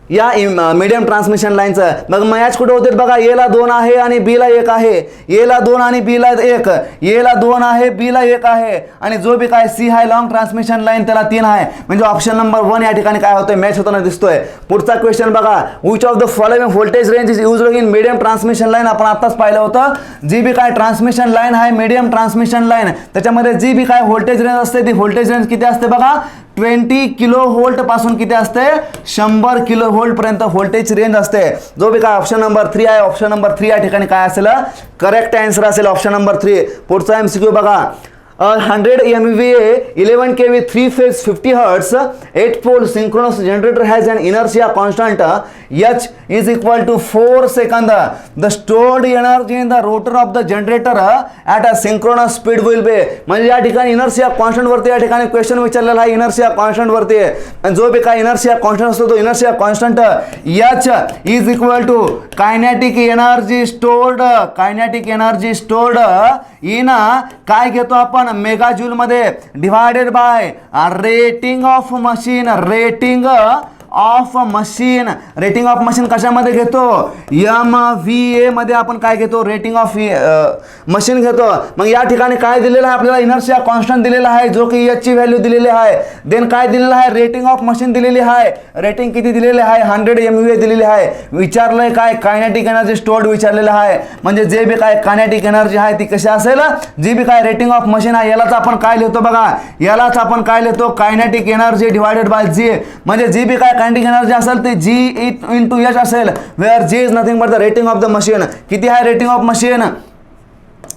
या मीडियम ट्रान्समिशन लाईनचं. मग मॅच कुठे होते बघा, ए ला 2 आहे आणि बी ला 1 आहे, ए ला 2 आणि बी ला 1, ए ला 2 आहे बी ला 1 आहे, आणि जो बी काय सी आहे लॉंग ट्रान्समिशन लाईन त्याला 3 आहे. म्हणजे ऑप्शन नंबर 1 या ठिकाणी काय होतोय, मॅच होताना दिसतोय. पुढचा क्वेश्चन बघा, which of the following voltage range is used in medium transmission line. आपण आताच पाहिलं होतं, जी बी काय ट्रान्समिशन लाईन आहे मीडियम ट्रान्समिशन लाईन, त्याच्यामध्ये जी बी काय व्होल्टेज रेंज असते ती व्होल्टेज रेंज किती असते बघा, 20 किलो व्होल्ट पासून किती असते, 100 किलो व्होल्ट पर्यंत व्होल्टेज रेंज असते. जो बी काय ऑप्शन नंबर 3 आहे, ऑप्शन नंबर 3 या ठिकाणी काय असेल, करेक्ट आन्सर असेल ऑप्शन नंबर 3. पुढचा MCQ बघा, 100 MVA 11 kV 3 phase 50 Hz 8 pole synchronous generator has an inertia constant H is equal to 4 seconds. The stored energy in the rotor of the generator at a synchronous speed will be. म्हणजे या ठिकाणी inertia constant वरती या ठिकाणी question विचारलेला आहे, inertia constant वरती आहे. आणि जो बी काय इनर्शिया कॉन्स्टंट असतो तो inertia constant H is equal to kinetic energy stored, kinetic energy stored in काय घेतो आपण, मेगा जूल मध्ये divided buy rating of machine, rating of machine, rating of machine कशामध्ये घेतो, MVA मध्ये आपण काय घेतो, रेटिंग ऑफ मशीन घेतो. मग या ठिकाणी काय दिलेलं आहे आपल्याला, इनर्शिया कॉन्स्टंट दिलेला आहे जो की H ची व्हॅल्यू दिलेली आहे. देन काय दिलेलं आहे, रेटिंग ऑफ मशीन दिलेली आहे, रेटिंग किती दिलेली आहे, 100 MVA दिलेली आहे. विचारलंय काय, कायनेटिक एनर्जी स्टोर्ड विचारलेलं आहे. म्हणजे जे बी काय कायनेटिक एनर्जी आहे ती कशी असेल, जी बी काय रेटिंग ऑफ मशीन आहे यालाच आपण काय लिहितो बघा, यालाच आपण काय लिहितो, कायनेटिक एनर्जी डिवायडेड बाय जी. म्हणजे जी बी काय कायनेटिक एनर्जी असेल ते G into H असेल, where G is nothing but the rating of the machine. किती आहे rating of machine,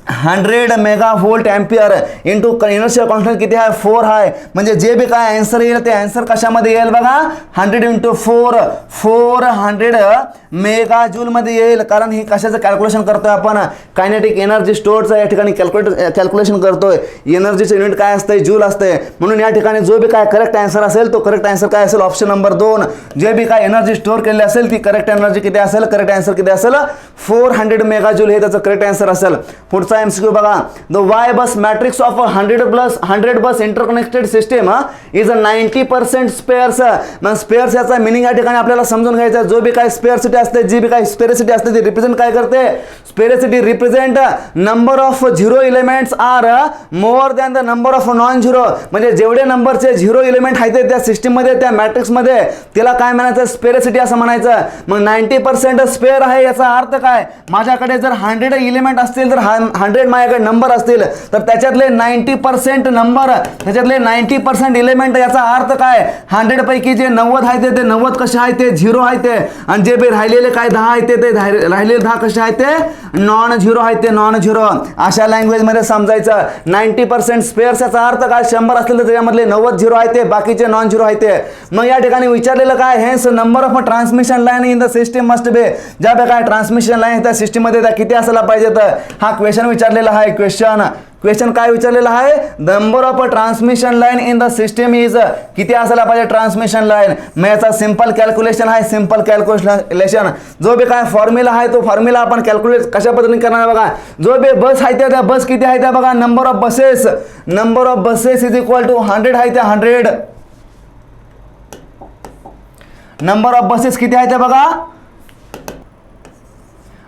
100 mega volt ampere into inertia constant किती आहे, 4 आहे. म्हणजे जे बी काय आन्सर येईल ते आन्सर कशामध्ये येईल बघा, 100 into 4 400 मेगा जूल मध्ये येईल. कारण ही कशाचं कॅल्क्युलेशन करतोय आपण, कायनेटिक एनर्जी स्टोअरचं या ठिकाणी कॅल्क्युलेशन करतोय. एनर्जीचं युनिट काय असते, जूल असते. म्हणून या ठिकाणी जो बी काय करेक्ट आन्सर असेल तो करेक्ट आन्सर काय असेल, ऑप्शन नंबर 2. जे बी काय एनर्जी स्टोअर केलेली असेल ती करेक्ट एनर्जी किती असेल, करेक्ट आन्सर किती असेल, 400 मेगा जूल हे त्याचं करेक्ट आन्सर असेल. पुढचा MCQ बघा, the Y bus matrix of 100 bus interconnected system is 90% spares. मग स्पेअर्स याचा मिनिंग या ठिकाणी आपल्याला समजून घ्यायचा. जो बी काय स्पेअरसिटी असते, जी बी काय स्पेअरसिटी असते ती रिप्रेझेंट काय करते, sparsity represent number of zero elements are more than the number of non zero. म्हणजे जेवढे नंबरचे झिरो एलिमेंट आहेत त्या सिस्टीम मध्ये, त्या मॅट्रिक्स मध्ये, त्याला काय म्हणायचं, स्पेअरसिटी असं म्हणायचं. मग 90% स्पेअर आहे याचा अर्थ काय, माझ्याकडे जर 100 एलिमेंट असतील तर 100 माझ्याकडे नंबर असतील तर त्याच्यातले 90% नंबर, त्याच्यातले 90% एलिमेंट, याचा अर्थ काय, 100 पैकी जे 90 आहे ते 90 कसे आहे ते झिरो आहे ते, आणि जे बी राहिलेले काय 10 आहे ते राहिलेले 10 कसे आहे ते नॉन झिरो आहे ते नॉन झिरो. अशा लँग्वेज मध्ये समजायचं. 90% स्पेअर्स याचा अर्थ काय, 100 असतील तर त्याच्यामधले 90 झिरो आहे ते, बाकीचे नॉन झिरो आहे ते. मग या ठिकाणी विचारलेलं काय, hence number of transmission line in the system must be. ज्या बी काय ट्रान्समिशन लाईन त्या सिस्टीम मध्ये त्या किती असायला पाहिजे, तर हा क्वेश्चन विचारलेला आहे. क्वेश्चन काय विचारलेला आहे, number of transmission line in the system is, किती असायला पाहिजे ट्रान्समिशन लाईन. मग याचा सिंपल कॅल्क्युलेशन आहे, सिंपल कॅल्क्युलेशन. जो बी काय फॉर्म्युला आहे तो फॉर्म्युला आपण कॅल्क्युलेट कशा पद्धतीने करणार बघा. जो बी बस आहे त्या बस किती आहे त्या बघा, number of buses is equal to 100 आहे त्या 100. नंबर ऑफ बसेस किती आहे त्या बघा,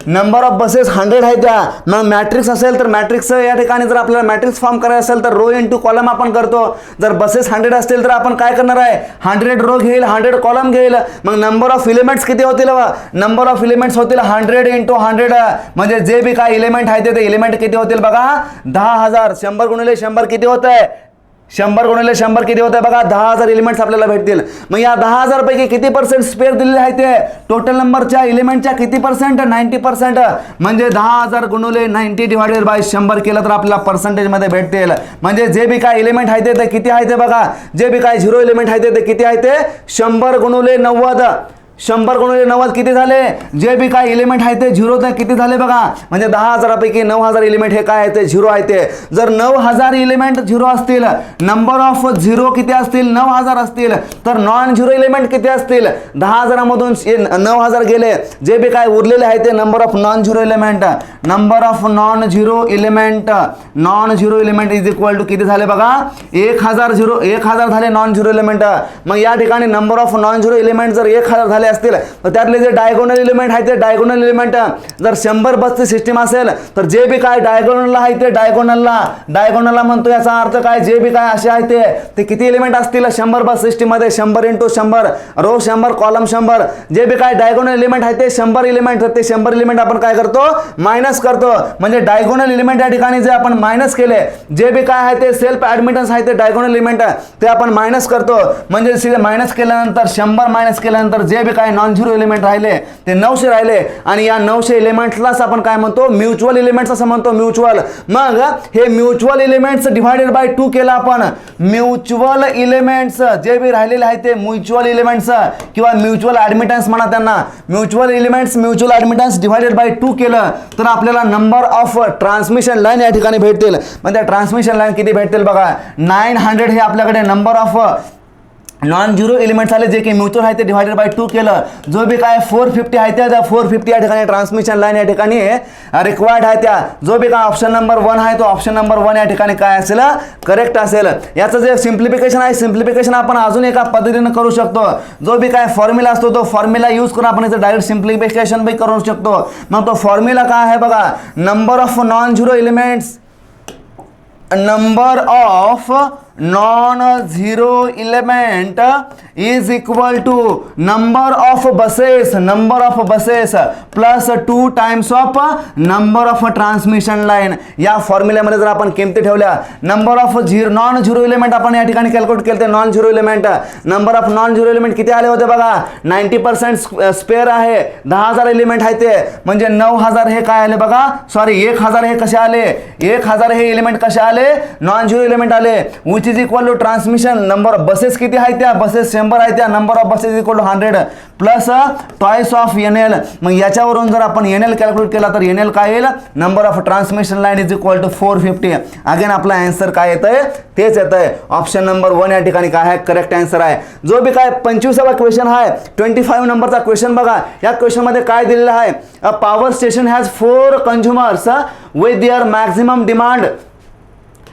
नंबर ऑफ बसेस 100 आहे त्या. मग मॅट्रिक्स असेल तर मॅट्रिक्स या ठिकाणी जर आपल्याला मॅट्रिक्स फॉर्म करायचं असेल तर रो इंटू कॉलम आपण करतो. जर बसेस 100 असतील तर आपण काय करणार आहे, 100 रो घेईल, 100 कॉलम घेईल. मग नंबर ऑफ एलिमेंट्स किती होतील, नंबर ऑफ एलिमेंट्स होतील 100 इंटू 100. म्हणजे जे बी काय एलिमेंट आहे ते एलिमेंट किती होतील बघा, 10,000. 100 गुणिले 100 किती होत आहे, 100 गुणिले 100 किती होत आहे बघा, 10,000 एलिमेंट्स आपल्याला भेटतील. मग या 10,000 पैकी किती पर्सेंट स्पेअर दिलेले आहे ते, टोटल नंबरच्या एलिमेंटच्या किती पर्सेंट, 90%. म्हणजे 10,000 गुणिले 90 डिवायडेड बाय 100 केलं तर आपल्याला पर्सेंटेज मध्ये भेटतील. म्हणजे जे बी काय एलिमेंट आहे ते किती आहे ते बघा, जे बी काय झिरो एलिमेंट आहे ते किती आहे ते 100 गुणिले 90. 100 गुणिले 90 किती झाले, जे बी काय एलिमेंट आहे ते 0 ते किती झाले बघा, म्हणजे 10,000 पैकी 9,000 एलिमेंट हे काय आहे ते 0 आहे ते. जर 9,000 एलिमेंट 0 असतील, नंबर ऑफ 0 किती असतील 9,000 असतील, तर नॉन झिरो एलिमेंट किती असतील, 10,000 मधून 9,000 गेले, जे बी काय उरलेले आहे ते number of non zero element, number of non zero element, non zero element is equal to किती झाले बघा 1,000 झाले नॉन झिरो एलिमेंट. मग या ठिकाणी number of non zero element जर 1,000 झाले असतील, तर त्यातले जे डायगोनल एलिमेंट आहे ते डायगोनल एलिमेंट जर 100 बसची सिस्टीम असेल, तर जे बी काय डायगोनलला आहे ते डायगोनलला म्हणतो, याचा अर्थ काय जे बी काय असे आहे ते किती एलिमेंट असतील 100 बस सिस्टीम मध्ये, 100 × 100 रो 100 कॉलम 100, जे बी काय डायगोनल एलिमेंट आहे ते 100 एलिमेंट, तर ते 100 एलिमेंट आपण काय करतो मायनस करतो. म्हणजे डायगोनल एलिमेंट या ठिकाणी जे आपण मायनस केले, जे बी काय आहे ते सेल्फ ऍडमिटन्स आहे ते डायगोनल एलिमेंट ते आपण मायनस करतो. म्हणजे सीधे मायनस केल्यानंतर 100 मायनस केल्यानंतर जे बी काय नॉन झिरो एलिमेंट राहिले ते 900 राहिले, आणि या 900 एलिमेंट्सलाच आपण काय म्हणतो म्युच्युअल एलिमेंट्स असं म्हणतो, म्युच्युअल. मग हे म्युच्युअल एलिमेंट्स डिवायडेड बाय 2 केला आपण, म्युच्युअल एलिमेंट्स जे बी राहिलेले आहेत ते म्युच्युअल एलिमेंट्स किंवा म्युच्युअल ऍडमिटन्स म्हणा त्यांना, mutual elements mutual admittance divided by 2 केलं तर आपल्याला नंबर ऑफ ट्रान्समिशन लाईन या ठिकाणी भेटतील. म्हणजे ट्रान्समिशन लाईन किती भेटतील बघा 900 हे आपल्याकडे number of non zero elements आले जे की म्युच्युअल आहे ते डिवायडेड बाय 2 केलं, जो बी काय 450 आहे त्या 450 या ठिकाणी ट्रान्समिशन लाईन या ठिकाणी रिक्वायर्ड आहे त्या, जो बी काय ऑप्शन नंबर 1 आहे तो ऑप्शन नंबर 1 या ठिकाणी काय असेल करेक्ट असेल. याचं जे सिम्प्लिफिकेशन आहे सिम्प्लिफिकेशन आपण अजून एका पद्धतीने करू शकतो, जो बी काय फॉर्म्युला असतो तो फॉर्म्युला यूज करून आपण याचं डायरेक्ट सिम्प्लिफिकेशन बी करू शकतो. मग तो फॉर्म्युला काय आहे बघा, number of non zero elements, number of non zero element is equal to number of buses plus 2 times of number of transmission line. या फॉर्म्युल्यामध्ये जर आपण किमती ठेवल्या, number of non zero element आपण या ठिकाणी कॅल्क्युलेट केले, non zero element number of non zero element किती आले होते बघा 90% स्पेअर आहे, 10,000 एलिमेंट आहे ते, म्हणजे 9,000 हे काय आले बघा, सॉरी 1,000 हे कसे आले, 1,000 हे एलिमेंट कसे आले नॉन झिरो एलिमेंट आले, which is equal to transmission number of buses किती आहे त्या, बसेस 100 आहे त्या, number of buses equal to 100 plus twice of NL. मग याच्यावरून जर आपण NL कॅल्क्युलेट केला तर NL काय येईल, number of transmission line is equal to 450. Again आपला आन्सर काय येतंय तेच येतंय, ऑप्शन नंबर 1 या ठिकाणी काय आहे करेक्ट आन्सर आहे. जो बी काय 25वा क्वेश्चन आहे 25 नंबरचा क्वेश्चन बघा, या क्वेश्चन मध्ये काय दिलेलं आहे, a power station has 4 consumers with their maximum demand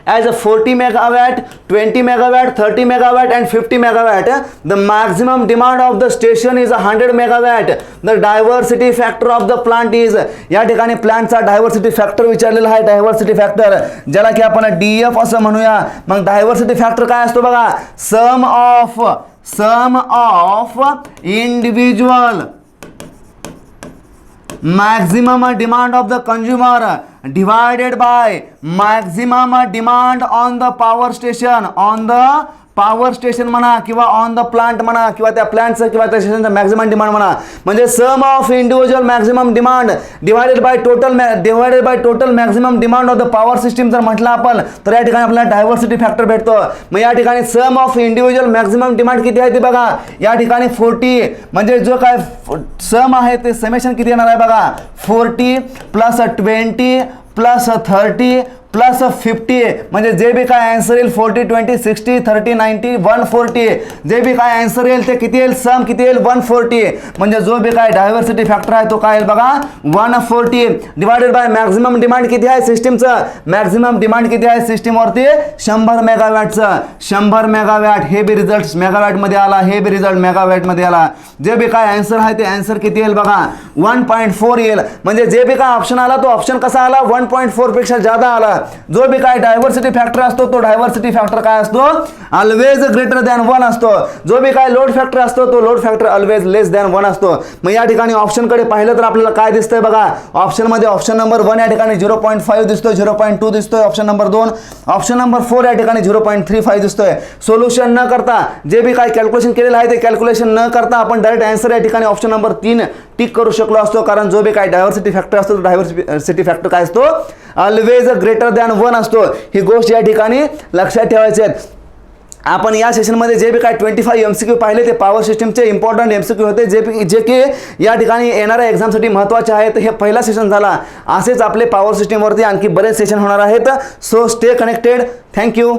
as a 40 megawatt, 20 megawatt, 30 megawatt and 50 megawatt. The maximum demand of the station is 100 megawatt. The diversity factor of the plant is, या ठिकाणी प्लांटचा diversity factor विचारलेला आहे, diversity factor ज्याला की आपण DF असं म्हणूया. मग डायव्हर्सिटी फॅक्टर काय असतो बघा, sum of individual maximum demand of the consumer divided by maximum demand on the power station, on the power station म्हणा किंवा ऑन द प्लांट म्हणा किंवा त्या प्लांटचं किंवा त्या स्टेशनचं मॅक्झिमम डिमांड म्हणा, म्हणजे sum of individual maximum demand divided by total maximum demand of the power system जर म्हटलं आपण तर या ठिकाणी आपल्याला डायव्हर्सिटी फॅक्टर भेटतो. मग या ठिकाणी सम ऑफ इंडिव्हिज्युअल मॅक्झिमम डिमांड किती आहे ते बघा, या ठिकाणी 40, म्हणजे जो काय सम आहे ते समेशन किती येणार आहे बघा, 40 प्लस 20 प्लस 30 प्लस 50, म्हणजे जे बी काय आन्सर येईल 40 20 60 30 90 140, जे बी काय आन्सर येईल ते किती येईल, सम किती येईल 140, म्हणजे जो बी काय डायव्हर्सिटी फॅक्टर आहे तो काय येईल बघा 140 डिवायडेड बाय मॅक्झिमम डिमांड किती आहे सिस्टीमचं, मॅक्झिमम डिमांड किती आहे सिस्टीमवरती 100 मेगावॅटचं, 100 मेगावॅट हे बी रिझल्ट मेगावॅट मध्ये आला, हे बी रिझल्ट मेगावॅट मध्ये आला. जे बी काय आन्सर आहे ते आन्सर किती येईल बघा 1.4 येईल, म्हणजे जे बी काय ऑप्शन आला तो ऑप्शन कसा आला 1.4 पेक्षा जादा आला. जो भी काय डायव्हर्सिटी फॅक्टर असतो तो डायव्हर्सिटी फॅक्टर काय असतो ऑलवेज ग्रेटर दॅन 1 असतो. जो भी काय लोड फॅक्टर असतो तो लोड फॅक्टर ऑलवेज लेस दॅन 1 असतो. मग या ठिकाणी ऑप्शन कडे पाहिलं तर आपल्याला काय दिसतंय बघा, ऑप्शन मध्ये ऑप्शन नंबर 1 या ठिकाणी 0.5 दिसतोय, 0.2 दिसतोय, ऑप्शन नंबर 2, ऑप्शन नंबर 4 या ठिकाणी 0.35 दिसतोय. सोल्युशन न करता जे भी काय कॅल्क्युलेशन केलेलं आहे ते कॅल्क्युलेशन न करता आपण डायरेक्ट आन्सर या ठिकाणी ऑप्शन नंबर 3 टिक करू शकलो असतो, कारण जो भी काय डायव्हर्सिटी फॅक्टर असतो डायव्हर्सिटी फॅक्टर काय असतो ऑलवेज ग्रेटर दॅन 1 असतो. ही गोष्ट या ठिकाणी लक्षात ठेवायची आहे. आपण या सेशनमध्ये जे बी काय 25 MCQ पाहिले ते पॉवर सिस्टीमचे इम्पॉर्टंट MCQ होते, जे की या ठिकाणी येणाऱ्या एक्झामसाठी महत्त्वाचे आहेत. हे पहिला सेशन झाला. असेच आपले पॉवर सिस्टीमवरती आणखी बरेच सेशन होणार आहेत. So stay connected. थँक्यू.